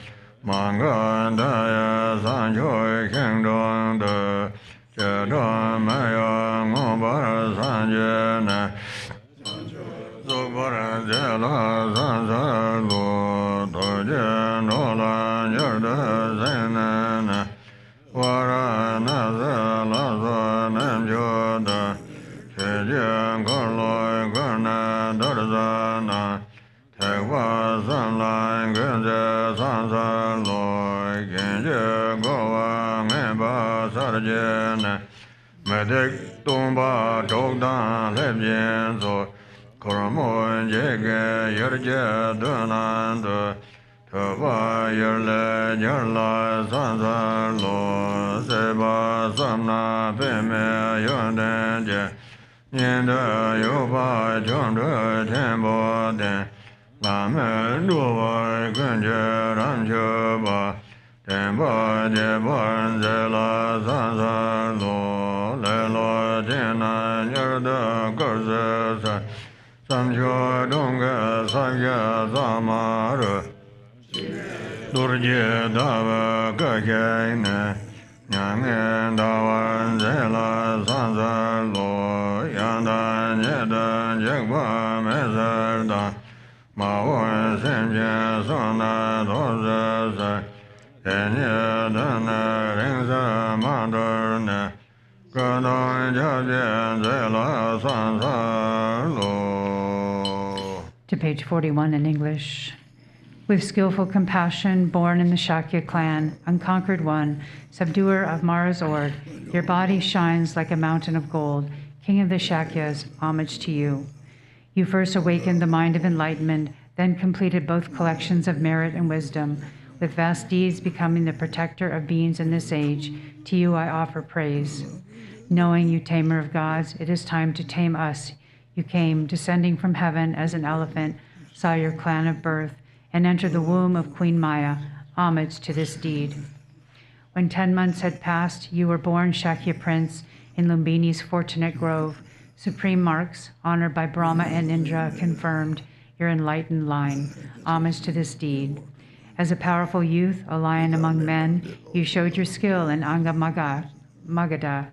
Manga Daya Sanjoy Kingdom de Jedon Maya Ngobar Sanjena Zubara Jela Zanzalo Toje Nola Yerda Zenana Wara Nazala Zanem Joda Shejian Korloi Gurna Darzana Tegwa Zanlan Gunze Zanzalo Genje Gowa Meba Sarjena Medik Tumba Chokdan Lebjen Kormo Jege Yerje Dunand Tava Yerle Yerla Sanzalo Seba Samna Peme Yondenje Nyenda Yoba Chondra Tembo Den Lame Duva Gunje Ramchoba Tembo Jebon Zela Sanzalo Lelo Jena Yerda Gorzesa Samcho Dunga Samya Zamaru Durje Dava Kakayne Nyangen Davan Zela Sanzalo Yandan Yedan Jekwa Mezarda Mawan Semje Sona Dozasa Enye Dana Ringsa Mandurne Gadon Jabjen Zela Sanzalo. To page 41 in English. With skillful compassion, born in the Shakya clan, unconquered one, subduer of Mara's ord, your body shines like a mountain of gold. King of the Shakyas, homage to you. You first awakened the mind of enlightenment, then completed both collections of merit and wisdom. With vast deeds becoming the protector of beings in this age, to you I offer praise. Knowing you, tamer of gods, it is time to tame us. You came, descending from heaven as an elephant, saw your clan of birth, and entered the womb of Queen Maya. Homage to this deed. When 10 months had passed, you were born Shakya Prince in Lumbini's fortunate grove. Supreme marks, honored by Brahma and Indra, confirmed your enlightened line. Homage to this deed. As a powerful youth, a lion among men, you showed your skill in Anga Magadha.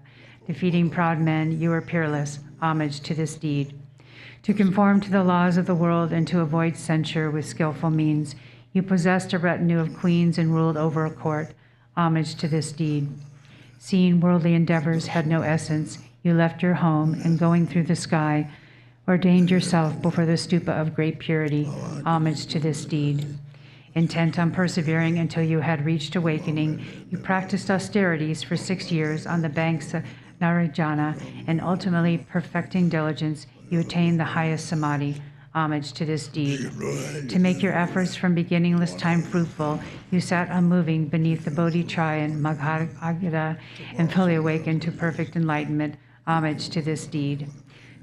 Defeating proud men, you were peerless. Homage to this deed. To conform to the laws of the world and to avoid censure with skillful means, you possessed a retinue of queens and ruled over a court. Homage to this deed. Seeing worldly endeavors had no essence, you left your home and going through the sky, ordained yourself before the stupa of great purity. Homage to this deed. Intent on persevering until you had reached awakening, you practiced austerities for 6 years on the banks of Narayana, and ultimately perfecting diligence, you attained the highest samadhi. Homage to this deed. To make your efforts from beginningless time fruitful, you sat unmoving beneath the Bodhi tree in Magharagada and fully awakened to perfect enlightenment. Homage to this deed.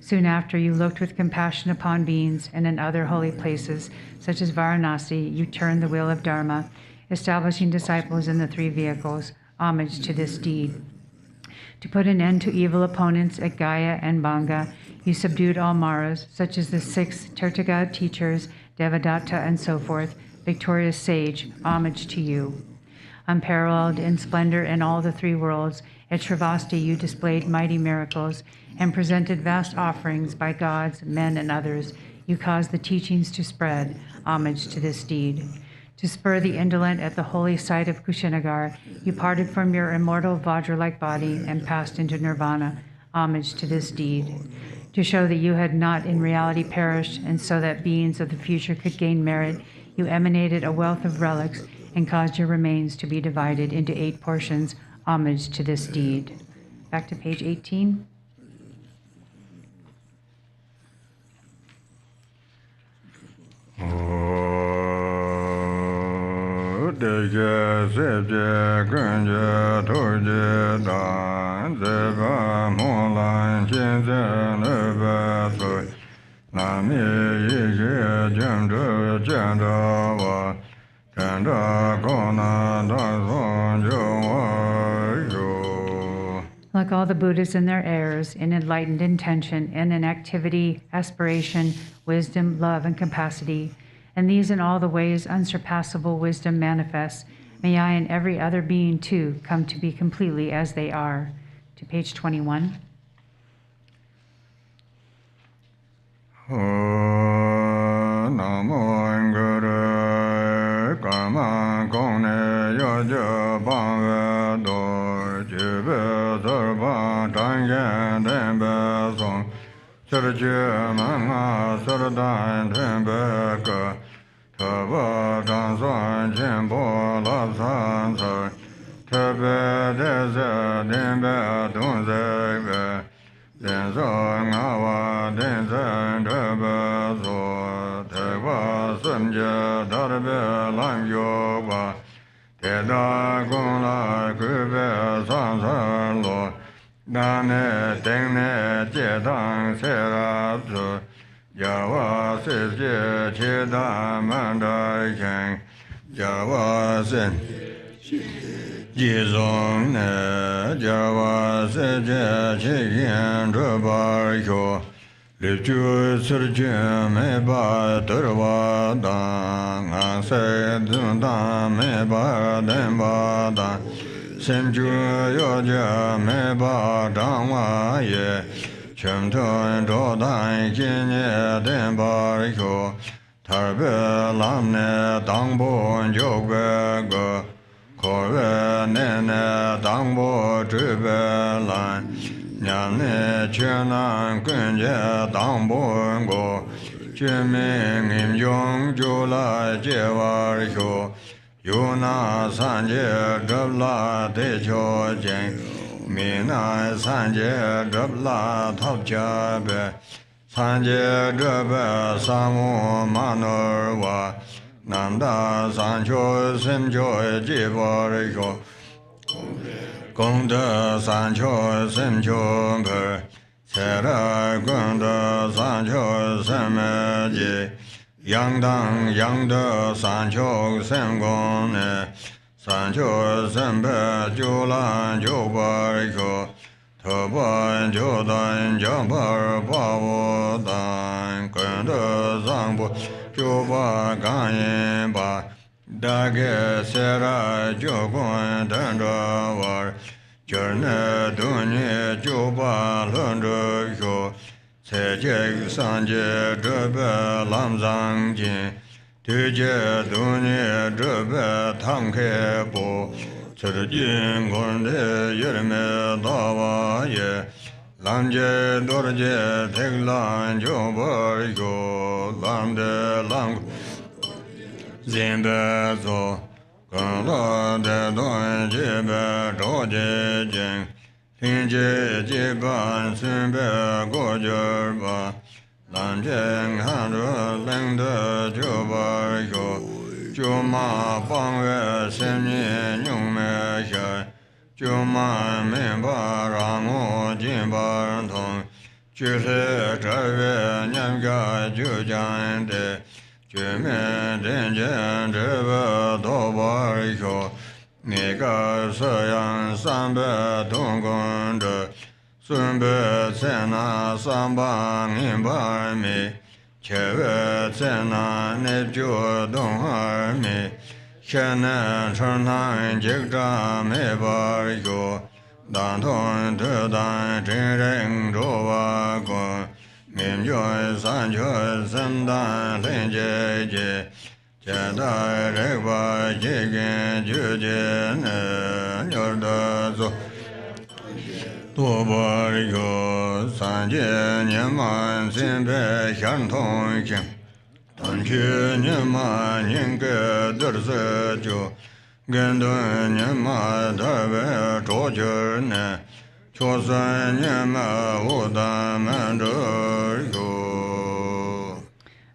Soon after, you looked with compassion upon beings, and in other holy places, such as Varanasi, you turned the wheel of Dharma, establishing disciples in the 3 vehicles. Homage to this deed. To put an end to evil opponents at Gaya and Banga, you subdued all Maras, such as the 6 Tirthaga teachers, Devadatta, and so forth. Victorious sage, homage to you. Unparalleled in splendor in all the 3 worlds, at Sravasti you displayed mighty miracles and presented vast offerings by gods, men, and others. You caused the teachings to spread. Homage to this deed. To spur the indolent at the holy site of Kushinagar, you parted from your immortal Vajra-like body and passed into nirvana. Homage to this deed. To show that you had not in reality perished, and so that beings of the future could gain merit, you emanated a wealth of relics and caused your remains to be divided into 8 portions, homage to this deed. Back to page 18. Like all the Buddhas and their heirs, in enlightened intention and in activity, aspiration, wisdom, love, and capacity, and these in all the ways unsurpassable wisdom manifests, may I and every other being too come to be completely as they are. To page 21.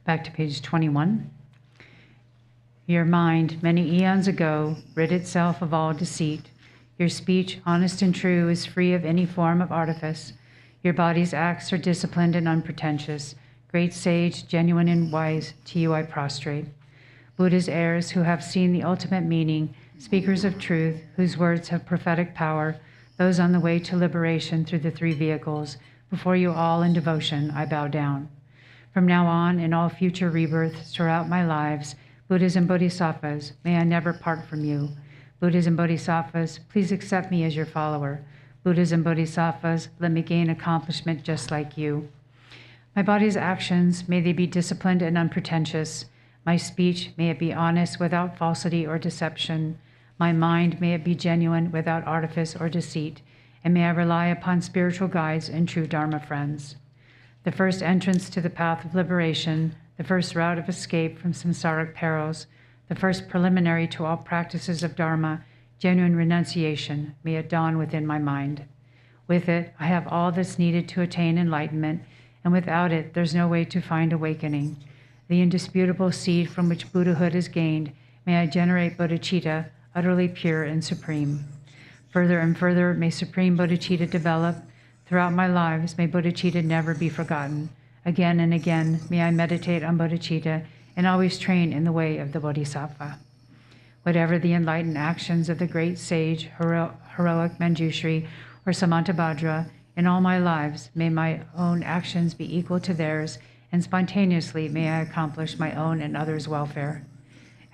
Back to page 21. Your mind, many eons ago, rid itself of all deceit. Your speech, honest and true, is free of any form of artifice. Your body's acts are disciplined and unpretentious. Great sage, genuine and wise, to you I prostrate. Buddha's heirs who have seen the ultimate meaning, speakers of truth, whose words have prophetic power, those on the way to liberation through the three vehicles, before you all in devotion I bow down. From now on, in all future rebirths throughout my lives, Buddhas and Bodhisattvas, may I never part from you. Buddhas and Bodhisattvas, please accept me as your follower. Buddhas and Bodhisattvas, let me gain accomplishment just like you. My body's actions, may they be disciplined and unpretentious. My speech, may it be honest without falsity or deception. My mind, may it be genuine without artifice or deceit. And may I rely upon spiritual guides and true Dharma friends. The first entrance to the path of liberation, the first route of escape from samsaric perils, the first preliminary to all practices of Dharma, genuine renunciation, may it dawn within my mind. With it, I have all that's needed to attain enlightenment, and without it, there's no way to find awakening. The indisputable seed from which Buddhahood is gained, may I generate bodhicitta, utterly pure and supreme. Further and further, may supreme bodhicitta develop. Throughout my lives, may bodhicitta never be forgotten. Again and again, may I meditate on bodhicitta and always train in the way of the bodhisattva. Whatever the enlightened actions of the great sage, heroic Manjushri, or Samantabhadra, in all my lives, may my own actions be equal to theirs, and spontaneously may I accomplish my own and others' welfare.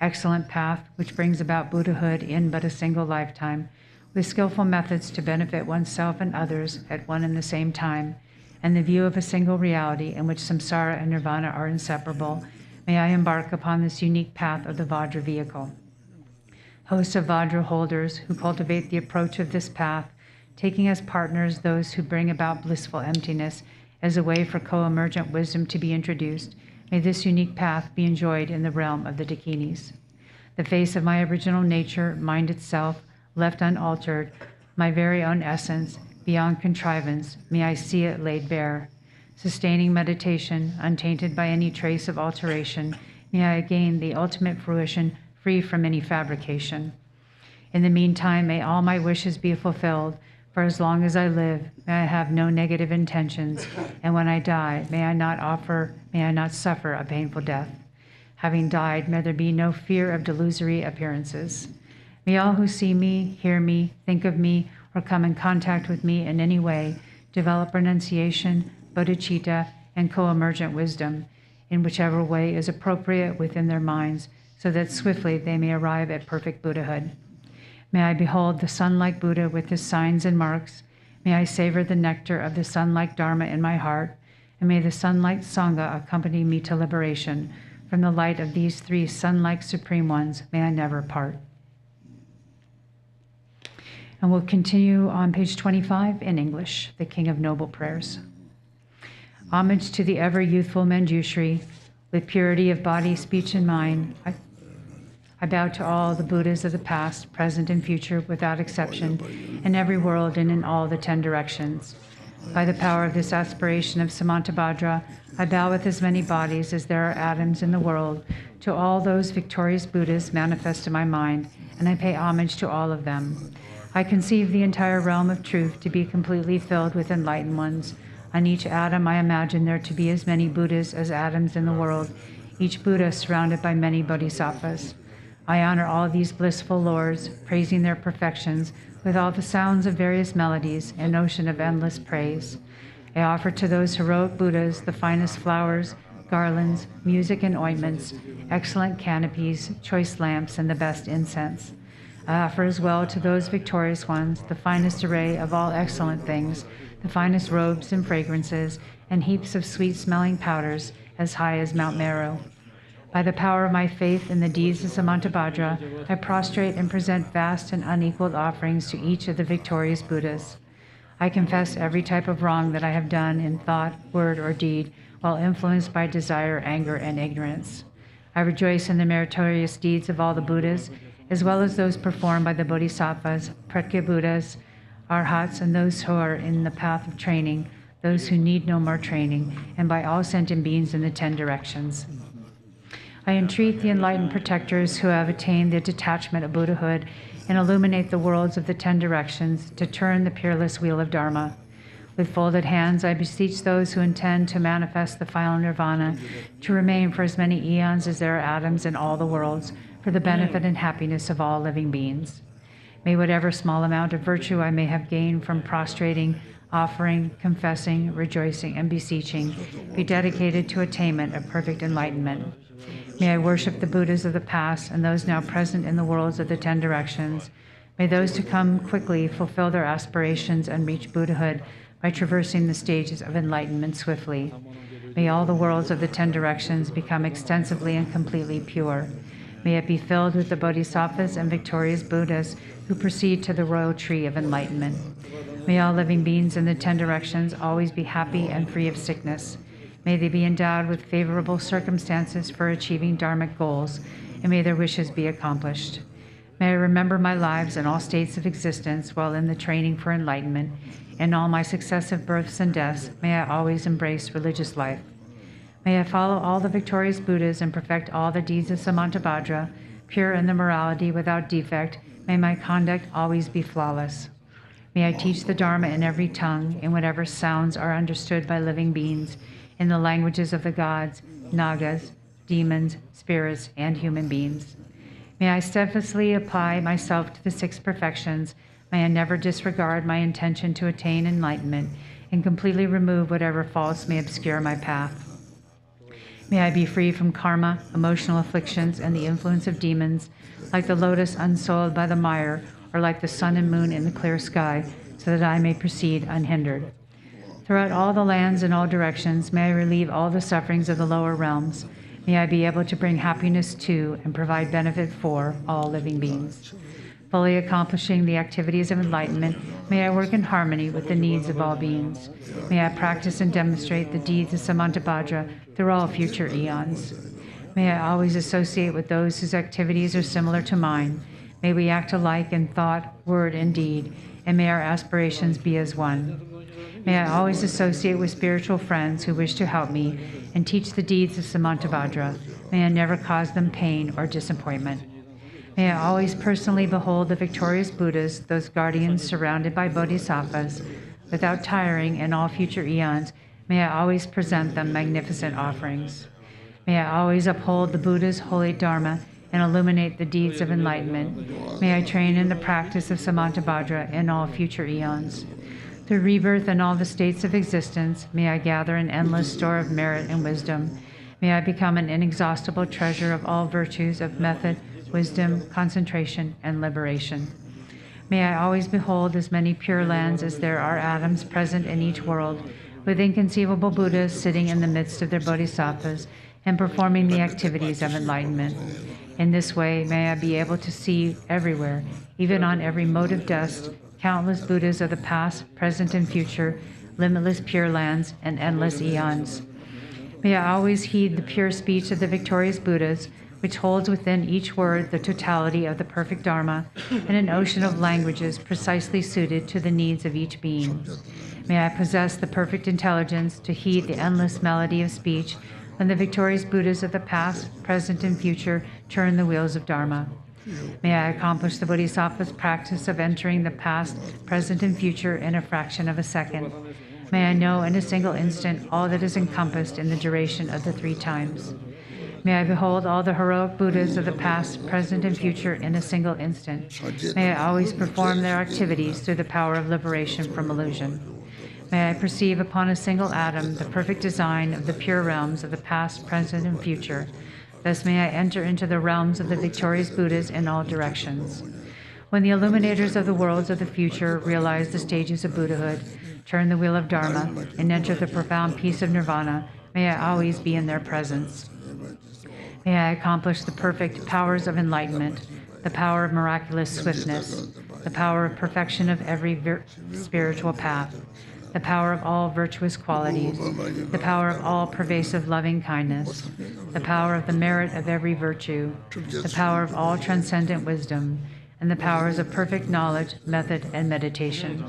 Excellent path, which brings about Buddhahood in but a single lifetime, with skillful methods to benefit oneself and others at one and the same time, and the view of a single reality in which samsara and nirvana are inseparable, may I embark upon this unique path of the Vajra vehicle. Hosts of Vajra holders who cultivate the approach of this path, taking as partners those who bring about blissful emptiness as a way for co-emergent wisdom to be introduced, may this unique path be enjoyed in the realm of the Dakinis. The face of my original nature, mind itself, left unaltered, my very own essence, beyond contrivance, may I see it laid bare. Sustaining meditation, untainted by any trace of alteration, may I gain the ultimate fruition free from any fabrication. In the meantime, may all my wishes be fulfilled, for as long as I live, may I have no negative intentions, and when I die, may I not suffer a painful death. Having died, may there be no fear of delusory appearances. May all who see me, hear me, think of me, or come in contact with me in any way develop renunciation, bodhicitta, and co-emergent wisdom, in whichever way is appropriate within their minds, so that swiftly they may arrive at perfect Buddhahood. May I behold the sun-like Buddha with his signs and marks. May I savor the nectar of the sun-like Dharma in my heart, and may the sun-like Sangha accompany me to liberation. From the light of these three sun-like supreme ones, may I never part. And we'll continue on page 25 in English, the King of Noble Prayers. Homage to the ever-youthful Manjushri, with purity of body, speech, and mind. I bow to all the Buddhas of the past, present, and future, without exception, in every world and in all the 10 directions. By the power of this aspiration of Samantabhadra, I bow with as many bodies as there are atoms in the world to all those victorious Buddhas manifest in my mind, and I pay homage to all of them. I conceive the entire realm of truth to be completely filled with enlightened ones. On each atom I imagine there to be as many Buddhas as atoms in the world, each Buddha surrounded by many bodhisattvas. I honor all these blissful lords, praising their perfections with all the sounds of various melodies, an ocean of endless praise. I offer to those heroic Buddhas the finest flowers, garlands, music and ointments, excellent canopies, choice lamps, and the best incense. I offer as well to those victorious ones the finest array of all excellent things, the finest robes and fragrances, and heaps of sweet-smelling powders as high as Mount Meru. By the power of my faith in the deeds of Samantabhadra, I prostrate and present vast and unequaled offerings to each of the victorious Buddhas. I confess every type of wrong that I have done in thought, word, or deed, while influenced by desire, anger, and ignorance. I rejoice in the meritorious deeds of all the Buddhas, as well as those performed by the Bodhisattvas, Pratyeka Buddhas, Arhats, and those who are in the path of training, those who need no more training, and by all sentient beings in the 10 directions. I entreat the enlightened protectors who have attained the detachment of Buddhahood and illuminate the worlds of the 10 directions to turn the peerless wheel of Dharma. With folded hands, I beseech those who intend to manifest the final nirvana to remain for as many eons as there are atoms in all the worlds, for the benefit and happiness of all living beings. May whatever small amount of virtue I may have gained from prostrating, offering, confessing, rejoicing, and beseeching be dedicated to attainment of perfect enlightenment. May I worship the Buddhas of the past and those now present in the worlds of the 10 directions. May those to come quickly fulfill their aspirations and reach Buddhahood by traversing the stages of enlightenment swiftly. May all the worlds of the 10 directions become extensively and completely pure. May it be filled with the Bodhisattvas and victorious Buddhas who proceed to the royal tree of enlightenment. May all living beings in the 10 directions always be happy and free of sickness. May they be endowed with favorable circumstances for achieving dharmic goals, and may their wishes be accomplished. May I remember my lives in all states of existence while in the training for enlightenment. In all my successive births and deaths, may I always embrace religious life. May I follow all the victorious Buddhas and perfect all the deeds of Samantabhadra, pure in the morality without defect. May my conduct always be flawless. May I teach the Dharma in every tongue, in whatever sounds are understood by living beings, in the languages of the gods, nagas, demons, spirits, and human beings. May I steadfastly apply myself to the 6 perfections. May I never disregard my intention to attain enlightenment and completely remove whatever faults may obscure my path. May I be free from karma, emotional afflictions, and the influence of demons, like the lotus unsoiled by the mire, or like the sun and moon in the clear sky, so that I may proceed unhindered. Throughout all the lands and all directions, may I relieve all the sufferings of the lower realms. May I be able to bring happiness to and provide benefit for all living beings. Fully accomplishing the activities of enlightenment, may I work in harmony with the needs of all beings. May I practice and demonstrate the deeds of Samantabhadra through all future eons. May I always associate with those whose activities are similar to mine. May we act alike in thought, word, and deed, and may our aspirations be as one. May I always associate with spiritual friends who wish to help me and teach the deeds of Samantabhadra. May I never cause them pain or disappointment. May I always personally behold the victorious Buddhas, those guardians surrounded by bodhisattvas. Without tiring in all future eons, may I always present them magnificent offerings. May I always uphold the Buddha's holy Dharma and illuminate the deeds of enlightenment. May I train in the practice of Samantabhadra in all future eons. Through rebirth in all the states of existence, may I gather an endless store of merit and wisdom. May I become an inexhaustible treasure of all virtues of method, wisdom, concentration, and liberation. May I always behold as many pure lands as there are atoms present in each world, with inconceivable Buddhas sitting in the midst of their bodhisattvas and performing the activities of enlightenment. In this way, may I be able to see everywhere, even on every mote of dust, countless Buddhas of the past, present, and future, limitless pure lands, and endless eons. May I always heed the pure speech of the victorious Buddhas, which holds within each word the totality of the perfect Dharma and an ocean of languages precisely suited to the needs of each being. May I possess the perfect intelligence to heed the endless melody of speech when the victorious Buddhas of the past, present, and future turn the wheels of Dharma. May I accomplish the Bodhisattva's practice of entering the past, present, and future in a fraction of a second. May I know in a single instant all that is encompassed in the duration of the 3 times. May I behold all the heroic Buddhas of the past, present, and future in a single instant. May I always perform their activities through the power of liberation from illusion. May I perceive upon a single atom the perfect design of the pure realms of the past, present, and future. Thus may I enter into the realms of the victorious Buddhas in all directions. When the illuminators of the worlds of the future realize the stages of Buddhahood, turn the wheel of Dharma, and enter the profound peace of Nirvana, may I always be in their presence. May I accomplish the perfect powers of enlightenment, the power of miraculous swiftness, the power of perfection of every spiritual path, the power of all virtuous qualities, the power of all pervasive loving kindness, the power of the merit of every virtue, the power of all transcendent wisdom, and the powers of perfect knowledge, method, and meditation.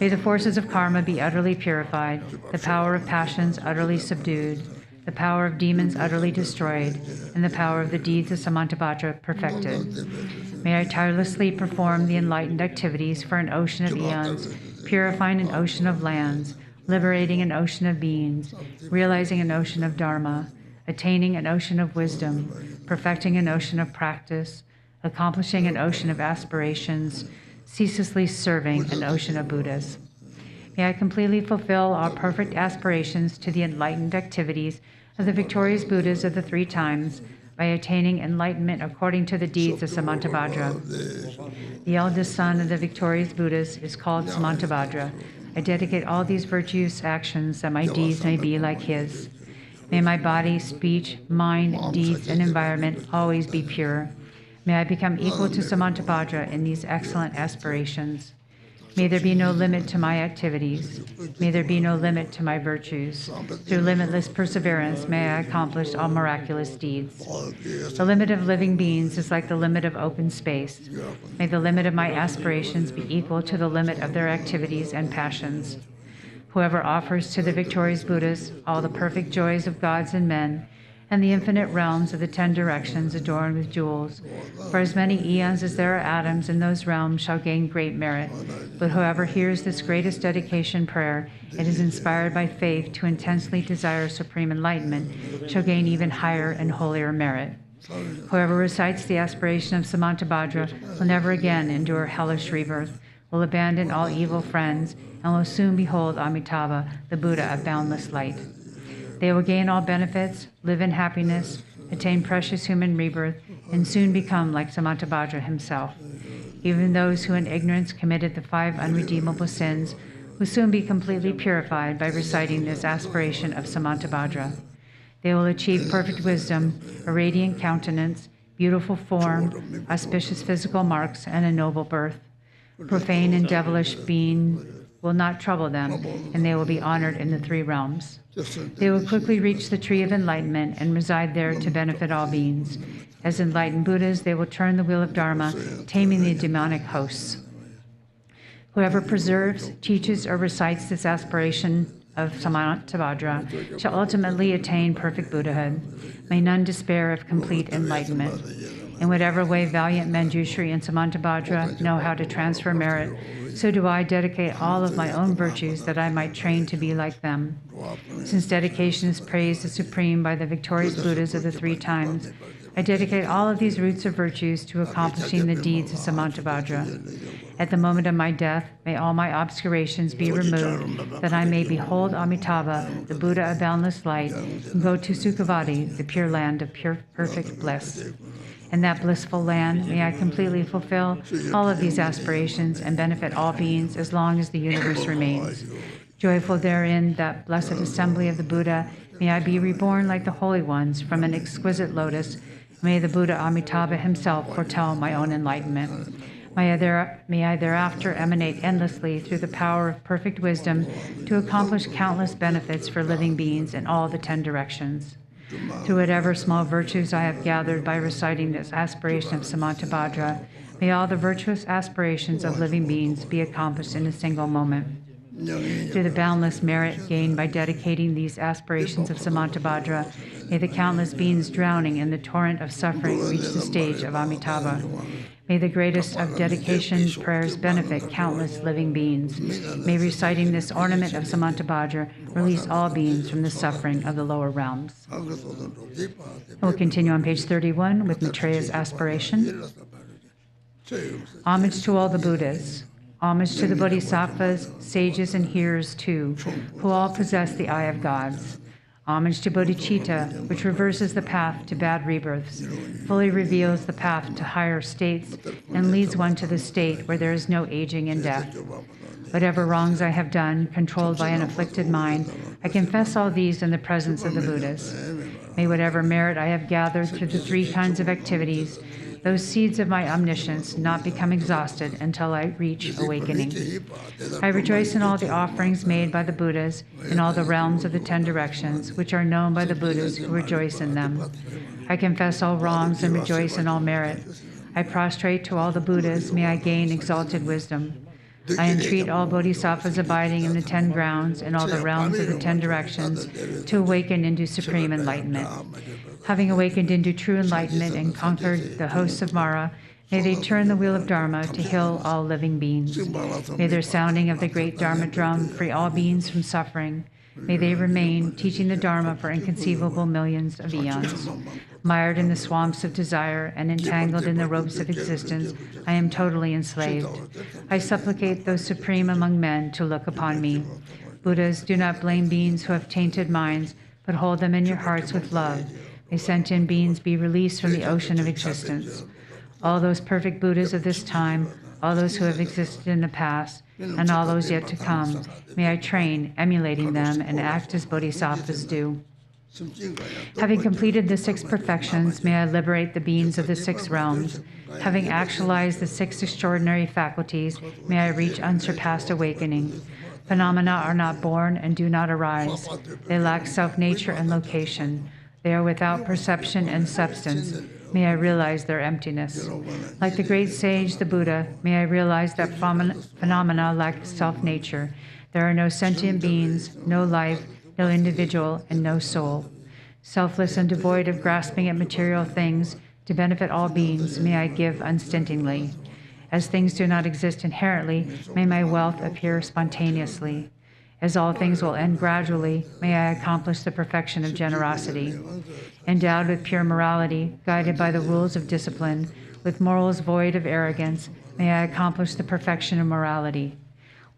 May the forces of karma be utterly purified, the power of passions utterly subdued, the power of demons utterly destroyed, and the power of the deeds of Samantabhadra perfected. May I tirelessly perform the enlightened activities for an ocean of eons, purifying an ocean of lands, liberating an ocean of beings, realizing an ocean of dharma, attaining an ocean of wisdom, perfecting an ocean of practice, accomplishing an ocean of aspirations, ceaselessly serving an ocean of Buddhas. May I completely fulfill all perfect aspirations to the enlightened activities of the victorious Buddhas of the three times by attaining enlightenment according to the deeds of Samantabhadra. The eldest son of the victorious Buddhas is called Samantabhadra. I dedicate all these virtuous actions that my deeds may be like his. May my body, speech, mind, deeds, and environment always be pure. May I become equal to Samantabhadra in these excellent aspirations. May there be no limit to my activities. May there be no limit to my virtues. Through limitless perseverance, may I accomplish all miraculous deeds. The limit of living beings is like the limit of open space. May the limit of my aspirations be equal to the limit of their activities and passions. Whoever offers to the victorious Buddhas all the perfect joys of gods and men, and the infinite realms of the 10 directions adorned with jewels. For as many eons as there are atoms in those realms shall gain great merit. But whoever hears this greatest dedication prayer and is inspired by faith to intensely desire supreme enlightenment shall gain even higher and holier merit. Whoever recites the aspiration of Samantabhadra will never again endure hellish rebirth, will abandon all evil friends, and will soon behold Amitabha, the Buddha of boundless light. They will gain all benefits, live in happiness, attain precious human rebirth, and soon become like Samantabhadra himself. Even those who in ignorance committed the 5 unredeemable sins will soon be completely purified by reciting this aspiration of Samantabhadra. They will achieve perfect wisdom, a radiant countenance, beautiful form, auspicious physical marks, and a noble birth. Profane and devilish being will not trouble them, and they will be honored in the 3 realms. They will quickly reach the tree of enlightenment and reside there to benefit all beings. As enlightened Buddhas, they will turn the wheel of Dharma, taming the demonic hosts. Whoever preserves, teaches, or recites this aspiration of Samantabhadra shall ultimately attain perfect Buddhahood. May none despair of complete enlightenment. In whatever way valiant Manjushri and Samantabhadra know how to transfer merit, so do I dedicate all of my own virtues that I might train to be like them. Since dedication is praised as supreme by the victorious Buddhas of the 3 times, I dedicate all of these roots of virtues to accomplishing the deeds of Samantabhadra. At the moment of my death, may all my obscurations be removed, that I may behold Amitabha, the Buddha of boundless light, and go to Sukhavati, the pure land of pure perfect bliss. In that blissful land, may I completely fulfill all of these aspirations and benefit all beings as long as the universe remains. Joyful therein, that blessed assembly of the Buddha, may I be reborn like the holy ones from an exquisite lotus. May the Buddha Amitabha himself foretell my own enlightenment. May I thereafter emanate endlessly through the power of perfect wisdom to accomplish countless benefits for living beings in all the 10 directions. Through whatever small virtues I have gathered by reciting this aspiration of Samantabhadra, may all the virtuous aspirations of living beings be accomplished in a single moment. Through the boundless merit gained by dedicating these aspirations of Samantabhadra, may the countless beings drowning in the torrent of suffering reach the stage of Amitabha. May the greatest of dedication prayers benefit countless living beings. May reciting this ornament of Samantabhadra release all beings from the suffering of the lower realms. We'll continue on page 31 with Maitreya's aspiration. Homage to all the Buddhas. Homage to the Bodhisattvas, sages, and hearers too, who all possess the eye of gods. Homage to bodhicitta, which reverses the path to bad rebirths, fully reveals the path to higher states, and leads one to the state where there is no aging and death. Whatever wrongs I have done, controlled by an afflicted mind, I confess all these in the presence of the Buddhas. May whatever merit I have gathered through the 3 kinds of activities, those seeds of my omniscience not become exhausted until I reach awakening. I rejoice in all the offerings made by the Buddhas in all the realms of the 10 directions, which are known by the Buddhas who rejoice in them. I confess all wrongs and rejoice in all merit. I prostrate to all the Buddhas, may I gain exalted wisdom. I entreat all bodhisattvas abiding in the 10 grounds and all the realms of the 10 directions to awaken into supreme enlightenment. Having awakened into true enlightenment and conquered the hosts of Mara, may they turn the wheel of Dharma to heal all living beings. May their sounding of the great Dharma drum free all beings from suffering. May they remain teaching the Dharma for inconceivable millions of eons. Mired in the swamps of desire and entangled in the ropes of existence, I am totally enslaved. I supplicate those supreme among men to look upon me. Buddhas, do not blame beings who have tainted minds, but hold them in your hearts with love. May sentient beings be released from the ocean of existence. All those perfect Buddhas of this time, all those who have existed in the past, and all those yet to come, may I train, emulating them, and act as bodhisattvas do. Having completed the 6 perfections, may I liberate the beings of the 6 realms. Having actualized the 6 extraordinary faculties, may I reach unsurpassed awakening. Phenomena are not born and do not arise. They lack self-nature and location. They are without perception and substance. May I realize their emptiness. Like the great sage, the Buddha, may I realize that phenomena lack self-nature. There are no sentient beings, no life, no individual, and no soul. Selfless and devoid of grasping at material things, to benefit all beings, may I give unstintingly. As things do not exist inherently, may my wealth appear spontaneously. As all things will end gradually, may I accomplish the perfection of generosity. Endowed with pure morality, guided by the rules of discipline, with morals void of arrogance, may I accomplish the perfection of morality.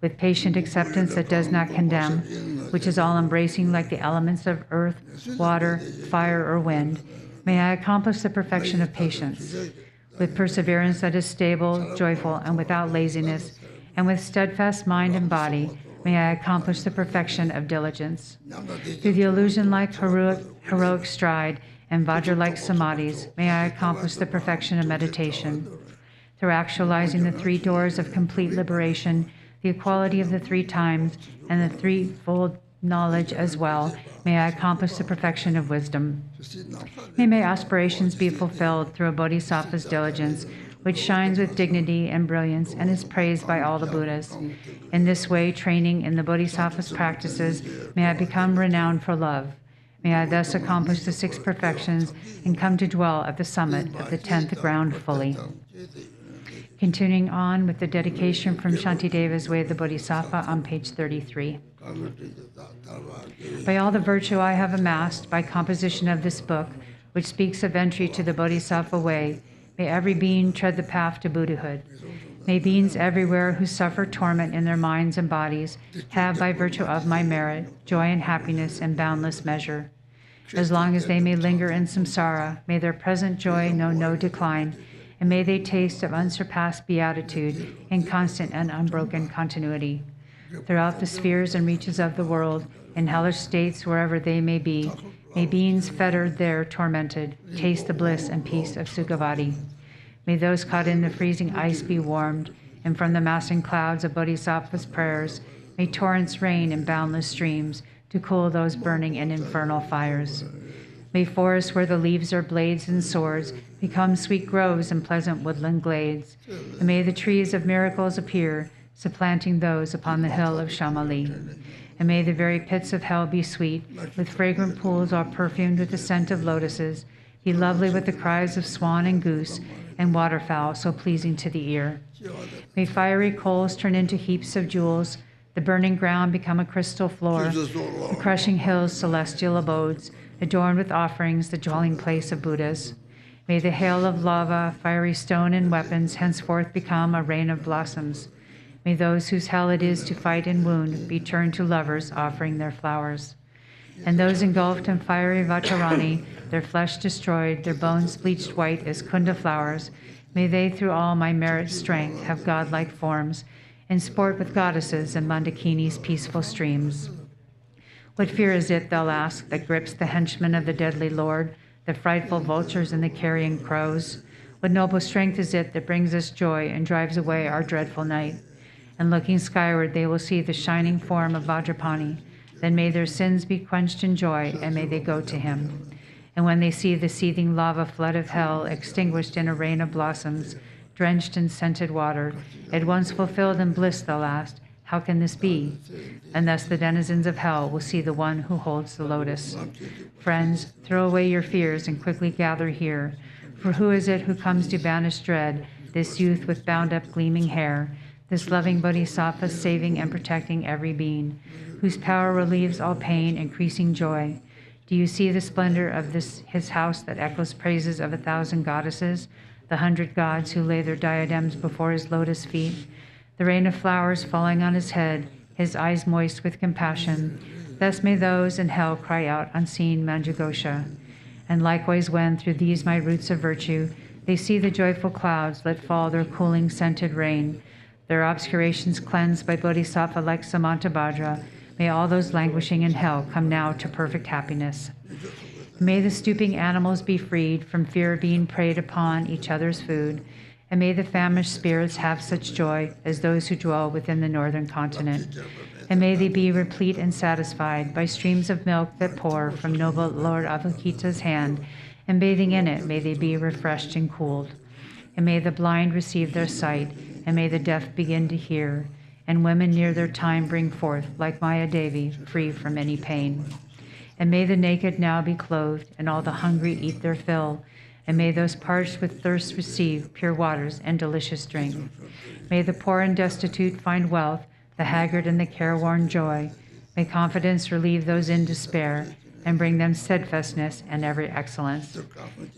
With patient acceptance that does not condemn, which is all-embracing like the elements of earth, water, fire, or wind, may I accomplish the perfection of patience. With perseverance that is stable, joyful, and without laziness, and with steadfast mind and body, may I accomplish the perfection of diligence. Through the illusion-like heroic stride and vajra-like samadhis, may I accomplish the perfection of meditation. Through actualizing the 3 doors of complete liberation, the equality of the 3 times, and the threefold knowledge as well, may I accomplish the perfection of wisdom. May my aspirations be fulfilled through a bodhisattva's diligence, which shines with dignity and brilliance and is praised by all the Buddhas. In this way, training in the bodhisattva's practices, may I become renowned for love. May I thus accomplish the 6 perfections and come to dwell at the summit of the 10th ground fully. Continuing on with the dedication from Shantideva's Way of the Bodhisattva on page 33. By all the virtue I have amassed by composition of this book, which speaks of entry to the Bodhisattva way, may every being tread the path to Buddhahood. May beings everywhere who suffer torment in their minds and bodies have, by virtue of my merit, joy and happiness in boundless measure. As long as they may linger in samsara, may their present joy know no decline, and may they taste of unsurpassed beatitude in constant and unbroken continuity. Throughout the spheres and reaches of the world, in hellish states wherever they may be, may beings fettered there tormented taste the bliss and peace of Sukhavati. May those caught in the freezing ice be warmed, and from the massing clouds of Bodhisattva's prayers, may torrents rain in boundless streams to cool those burning in infernal fires. May forests where the leaves are blades and swords become sweet groves and pleasant woodland glades, and may the trees of miracles appear, supplanting those upon the hill of Shamali. And may the very pits of hell be sweet, with fragrant pools all perfumed with the scent of lotuses, be lovely with the cries of swan and goose, and waterfowl so pleasing to the ear. May fiery coals turn into heaps of jewels, the burning ground become a crystal floor, the crushing hills celestial abodes, adorned with offerings, the dwelling place of Buddhas. May the hail of lava, fiery stone, and weapons henceforth become a rain of blossoms. May those whose hell it is to fight and wound be turned to lovers offering their flowers. And those engulfed in fiery vacharani, their flesh destroyed, their bones bleached white as kunda flowers, may they through all my merit strength have godlike forms, and sport with goddesses in Mandakini's peaceful streams. What fear is it, they'll ask, that grips the henchmen of the deadly Lord, the frightful vultures and the carrion crows? What noble strength is it that brings us joy and drives away our dreadful night? And looking skyward, they will see the shining form of Vajrapani. Then may their sins be quenched in joy, and may they go to him. And when they see the seething lava flood of hell extinguished in a rain of blossoms, drenched in scented water, at once fulfilled in bliss they'll ask, how can this be? And thus the denizens of hell will see the one who holds the lotus. Friends, throw away your fears and quickly gather here. For who is it who comes to banish dread, this youth with bound-up gleaming hair, this loving bodhisattva saving and protecting every being, whose power relieves all pain, increasing joy? Do you see the splendor of his house that echoes praises of 1,000 goddesses, the 100 gods who lay their diadems before his lotus feet? The rain of flowers falling on his head, his eyes moist with compassion. Thus may those in hell cry out unseen Manjughosha. And likewise when, through these my roots of virtue, they see the joyful clouds let fall their cooling scented rain, their obscurations cleansed by bodhisattva like Samantabhadra, may all those languishing in hell come now to perfect happiness. May the stooping animals be freed from fear of being preyed upon each other's food, and may the famished spirits have such joy as those who dwell within the northern continent. And may they be replete and satisfied by streams of milk that pour from noble Lord Avalokita's hand, and bathing in it may they be refreshed and cooled. And may the blind receive their sight, and may the deaf begin to hear, and women near their time bring forth, like Maya Devi, free from any pain. And may the naked now be clothed, and all the hungry eat their fill, and may those parched with thirst receive pure waters and delicious drink. May the poor and destitute find wealth, the haggard and the careworn joy. May confidence relieve those in despair, and bring them steadfastness and every excellence.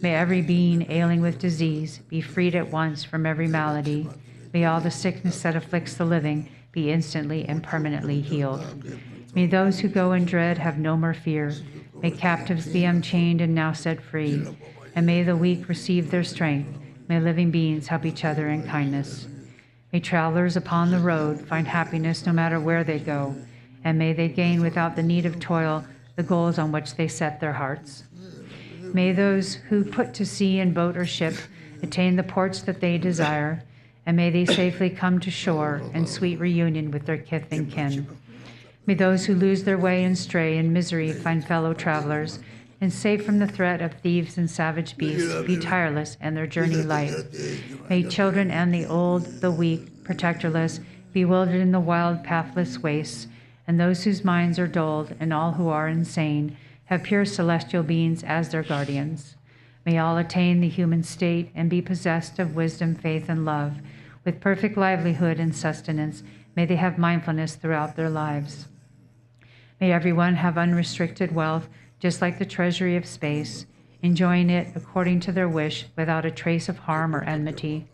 May every being ailing with disease be freed at once from every malady. May all the sickness that afflicts the living be instantly and permanently healed. May those who go in dread have no more fear. May captives be unchained and now set free. And may the weak receive their strength. May living beings help each other in kindness. May travelers upon the road find happiness no matter where they go, and may they gain without the need of toil the goals on which they set their hearts. May those who put to sea in boat or ship attain the ports that they desire, and may they safely come to shore in sweet reunion with their kith and kin. May those who lose their way and stray in misery find fellow travelers, and safe from the threat of thieves and savage beasts, be tireless in their journey light. May children and the old, the weak, protectorless, bewildered in the wild, pathless wastes, and those whose minds are dulled, and all who are insane, have pure celestial beings as their guardians. May all attain the human state and be possessed of wisdom, faith, and love. With perfect livelihood and sustenance, may they have mindfulness throughout their lives. May everyone have unrestricted wealth, just like the treasury of space, enjoying it according to their wish without a trace of harm or enmity.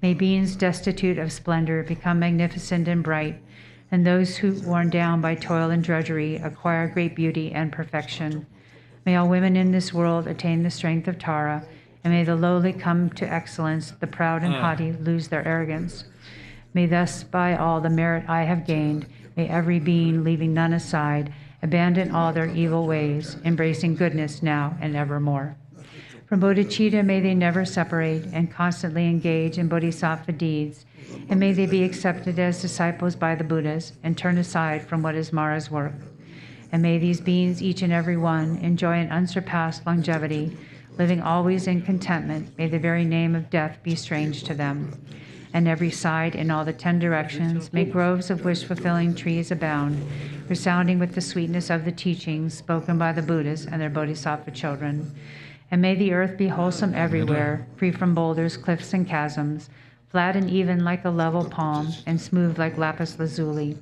May beings destitute of splendor become magnificent and bright, and those who, worn down by toil and drudgery, acquire great beauty and perfection. May all women in this world attain the strength of Tara, and may the lowly come to excellence, the proud and haughty lose their arrogance. May thus, by all the merit I have gained, may every being, leaving none aside, abandon all their evil ways, embracing goodness now and evermore. From bodhicitta may they never separate and constantly engage in bodhisattva deeds, and may they be accepted as disciples by the Buddhas and turn aside from what is Mara's work. And may these beings, each and every one, enjoy an unsurpassed longevity, living always in contentment. May the very name of death be strange to them. And every side, in all the 10 directions, may groves of wish-fulfilling trees abound, resounding with the sweetness of the teachings spoken by the Buddhas and their bodhisattva children. And may the earth be wholesome everywhere, free from boulders, cliffs, and chasms, flat and even like a level palm, and smooth like lapis lazuli.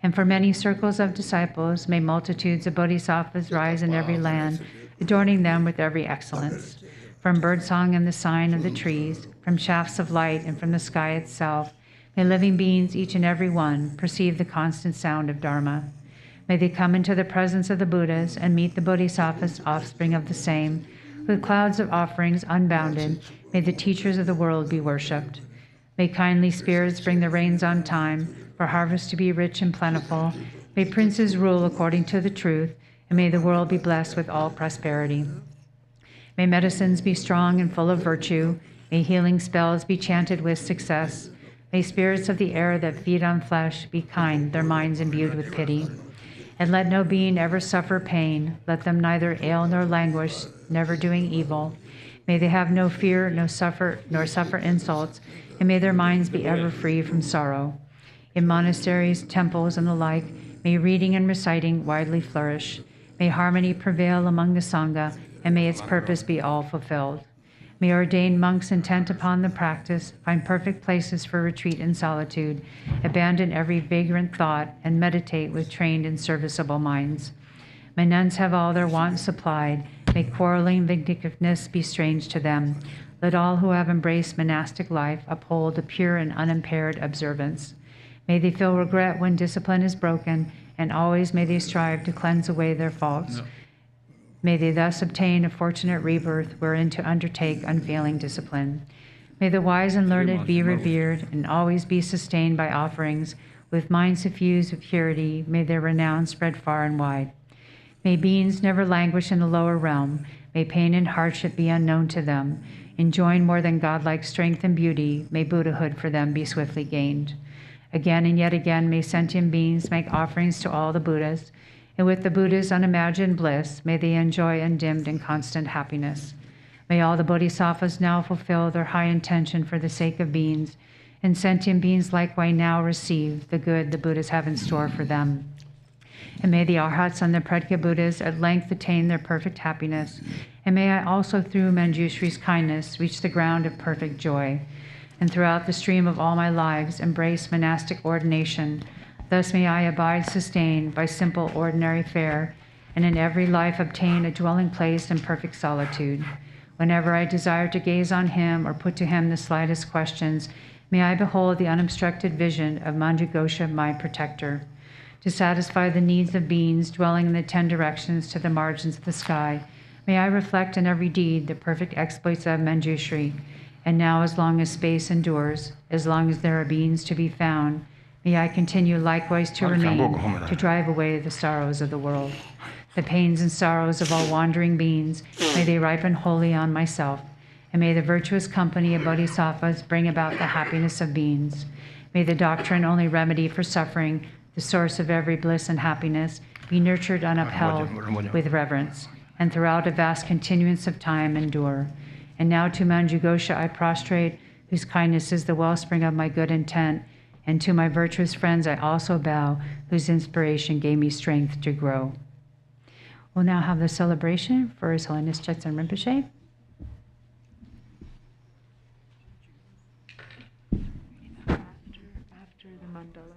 And for many circles of disciples, may multitudes of bodhisattvas rise in every land, adorning them with every excellence. From birdsong and the sign of the trees, from shafts of light and from the sky itself, may living beings, each and every one, perceive the constant sound of Dharma. May they come into the presence of the Buddhas and meet the bodhisattvas, offspring of the same. With clouds of offerings unbounded, may the teachers of the world be worshipped. May kindly spirits bring the rains on time, for harvest to be rich and plentiful. May princes rule according to the truth, and may the world be blessed with all prosperity. May medicines be strong and full of virtue, May healing spells be chanted with success. May spirits of the air that feed on flesh be kind, their minds imbued with pity. And let no being ever suffer pain. Let them neither ail nor languish, never doing evil. May they have no fear, nor suffer insults, and may their minds be ever free from sorrow. In monasteries, temples, and the like, may reading and reciting widely flourish. May harmony prevail among the Sangha, and may its purpose be all fulfilled. May ordained monks intent upon the practice find perfect places for retreat and solitude, abandon every vagrant thought, and meditate with trained and serviceable minds. May nuns have all their wants supplied. May quarreling vindictiveness be strange to them. Let all who have embraced monastic life uphold a pure and unimpaired observance. May they feel regret when discipline is broken, and always may they strive to cleanse away their faults. No. May they thus obtain a fortunate rebirth wherein to undertake unfailing discipline. May the wise and learned be revered and always be sustained by offerings. With minds suffused with purity, may their renown spread far and wide. May beings never languish in the lower realm. May pain and hardship be unknown to them. Enjoying more than godlike strength and beauty, may Buddhahood for them be swiftly gained. Again and yet again, may sentient beings make offerings to all the Buddhas, and with the Buddha's unimagined bliss, may they enjoy undimmed and constant happiness. May all the bodhisattvas now fulfill their high intention for the sake of beings, and sentient beings likewise now receive the good the Buddhas have in store for them. And may the Arhats and the Predika Buddhas at length attain their perfect happiness, and may I also through Manjushri's kindness reach the ground of perfect joy, and throughout the stream of all my lives embrace monastic ordination. Thus may I abide sustained by simple ordinary fare, and in every life obtain a dwelling place in perfect solitude. Whenever I desire to gaze on him or put to him the slightest questions, may I behold the unobstructed vision of Manjughosha, my protector. To satisfy the needs of beings dwelling in the 10 directions to the margins of the sky, may I reflect in every deed the perfect exploits of Manjushri. And now, as long as space endures, as long as there are beings to be found, may I continue likewise to remain, to drive away the sorrows of the world. The pains and sorrows of all wandering beings, may they ripen wholly on myself, and may the virtuous company of bodhisattvas bring about the happiness of beings. May the doctrine only remedy for suffering, the source of every bliss and happiness, be nurtured and upheld with reverence, and throughout a vast continuance of time endure. And now to Manjughosha I prostrate, whose kindness is the wellspring of my good intent, and to my virtuous friends I also bow, whose inspiration gave me strength to grow. We'll now have the celebration for His Holiness Jetsun Rinpoche. After the mandala.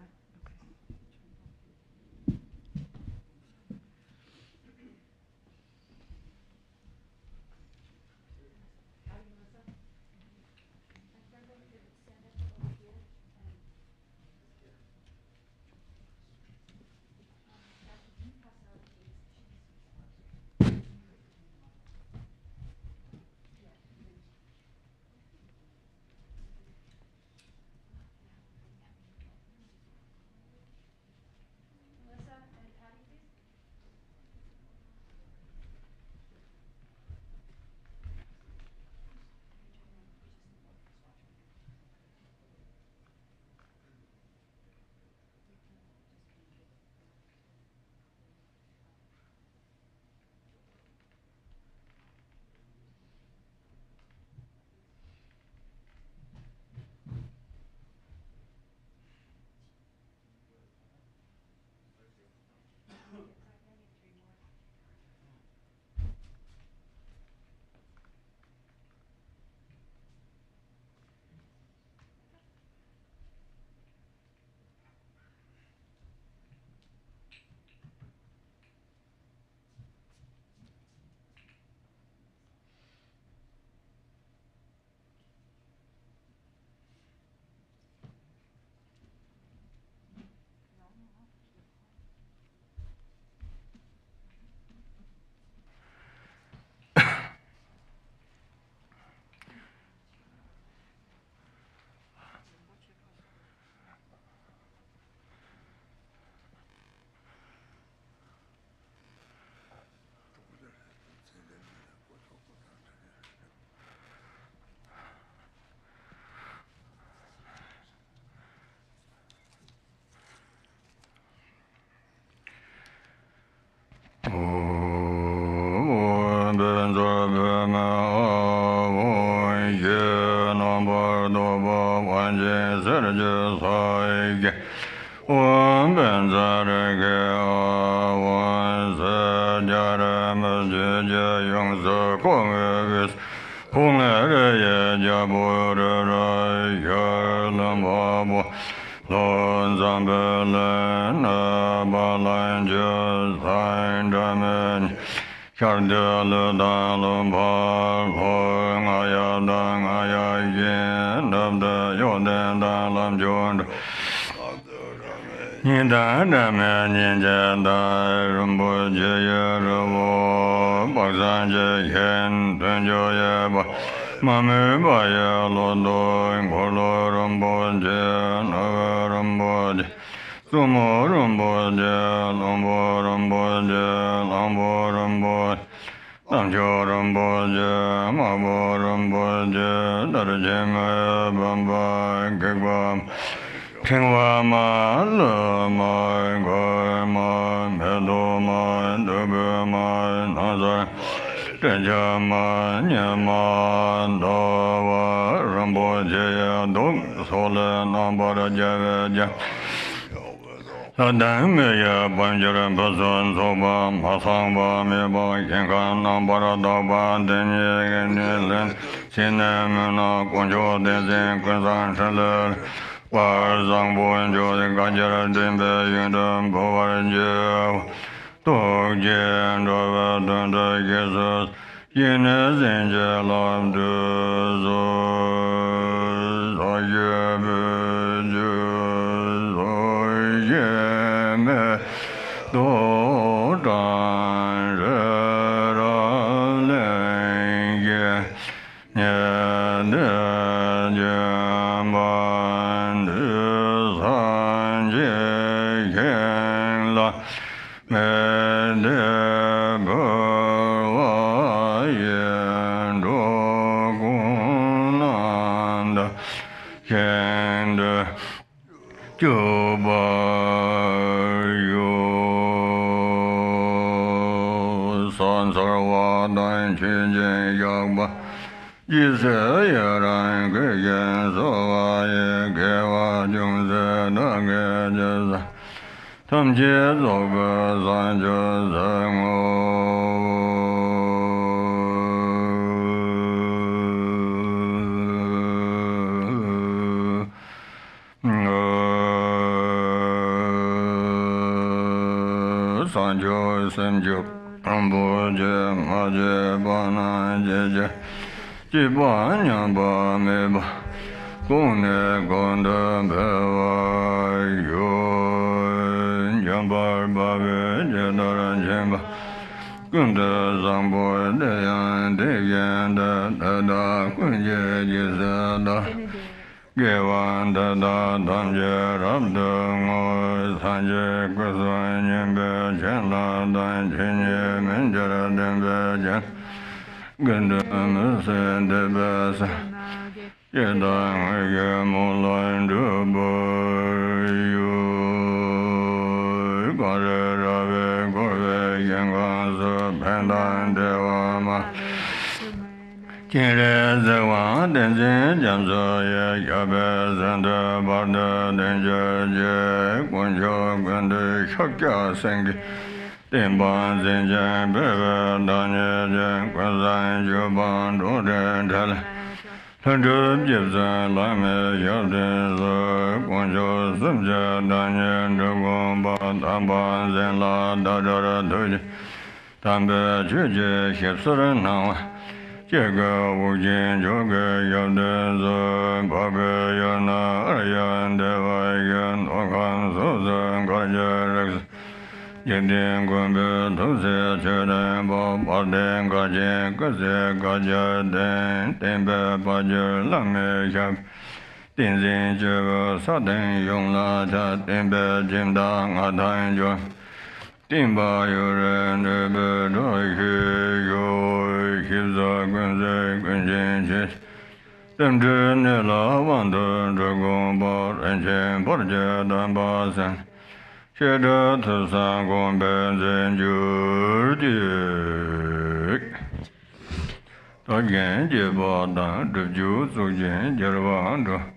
again, Jibba, the Jews, again, Jervando,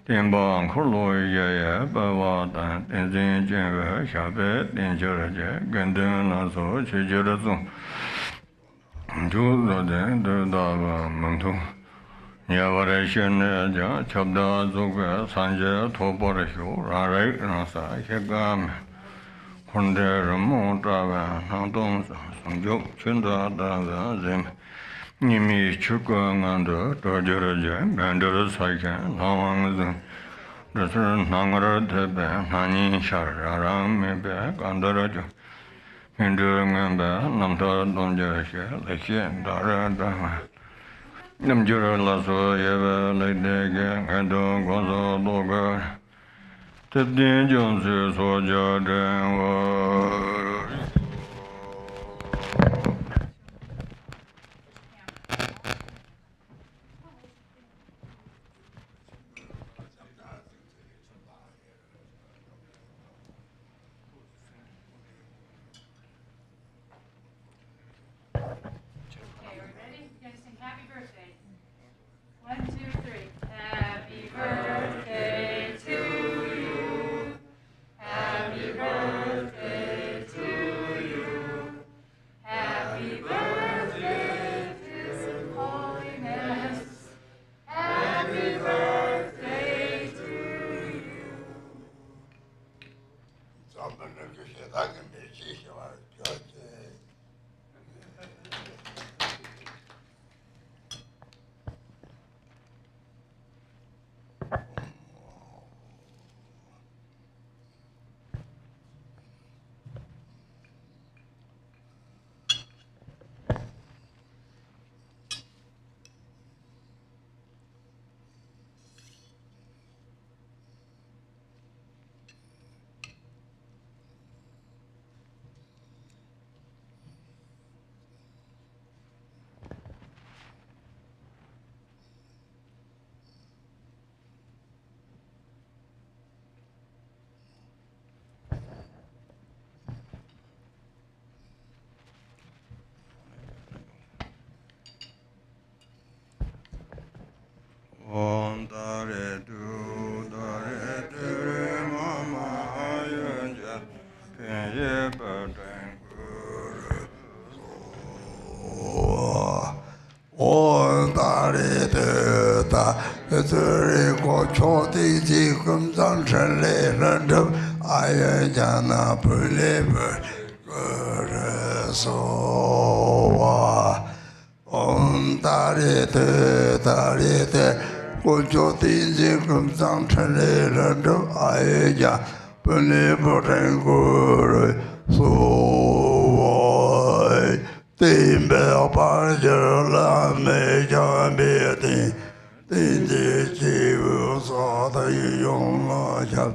Timban, Koloya, Bavada, and then Jenga, Shabbat, and Jeraja, Gandana, so Chijerazu, Jews, the Dava, Mantu, Yavaration, Chabda, Zuga, Sanja, Toporishu, Rarek, Nasa, Shagam, Honda, Montrava, Nantons, Sanjuk, Chinda, Zim. Nimi Chukanganda, Dojaraja, Bandara Saikan, Lamang, the Sun Nangara Tebe, Hani Shararam, Mebe, Gandaraja, Hinduranga, Namta Donjasha, Lakia, Dara Dama, Namjura Lasso, Yeva, Ledega, Hendo, Gonzo, Loga, Tedin Jones, Soja, Om Dare Du Dare Dure Mama Yanja Penye Badan Guru Om Dare Du Dare Go Choti Ji Kum Sang Chen Le Lhundup Ayan Jana Pule Guru So Om Dare Du Go Choti Ji Kum Sang Chen Le Lhundup Ayan Jana Pule Guru So Tim Bell Parker La Major Beating, Tindy Chivu saw the young larger,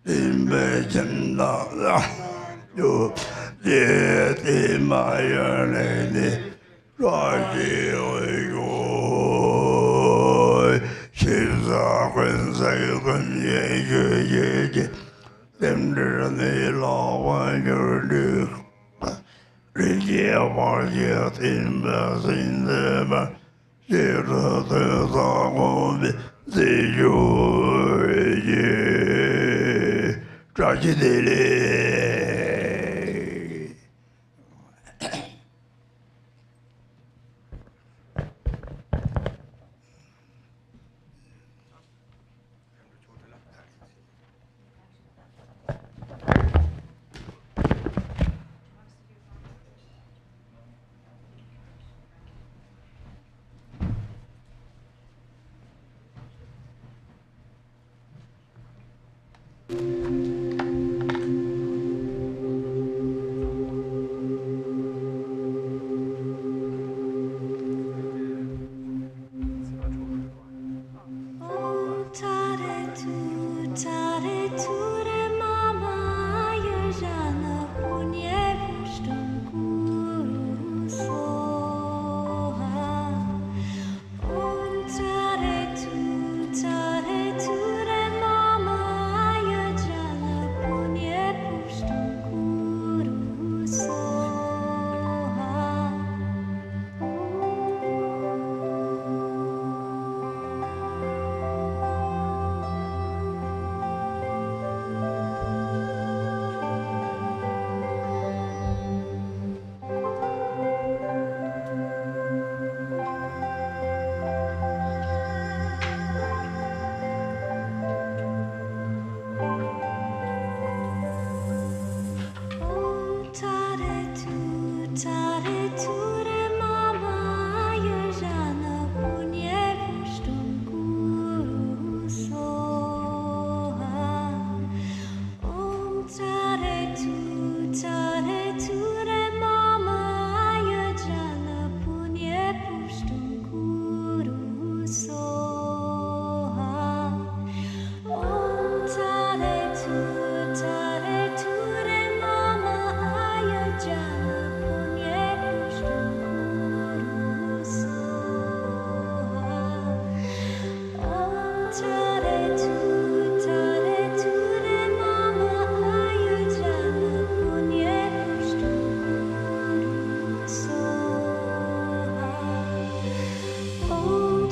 Tim Bacon La, you did in my lady, Rocky, she's a Quincy, Ye, Tender the law when you're due. Rivière Warrior in the c'est tragédie.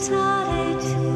Tare tu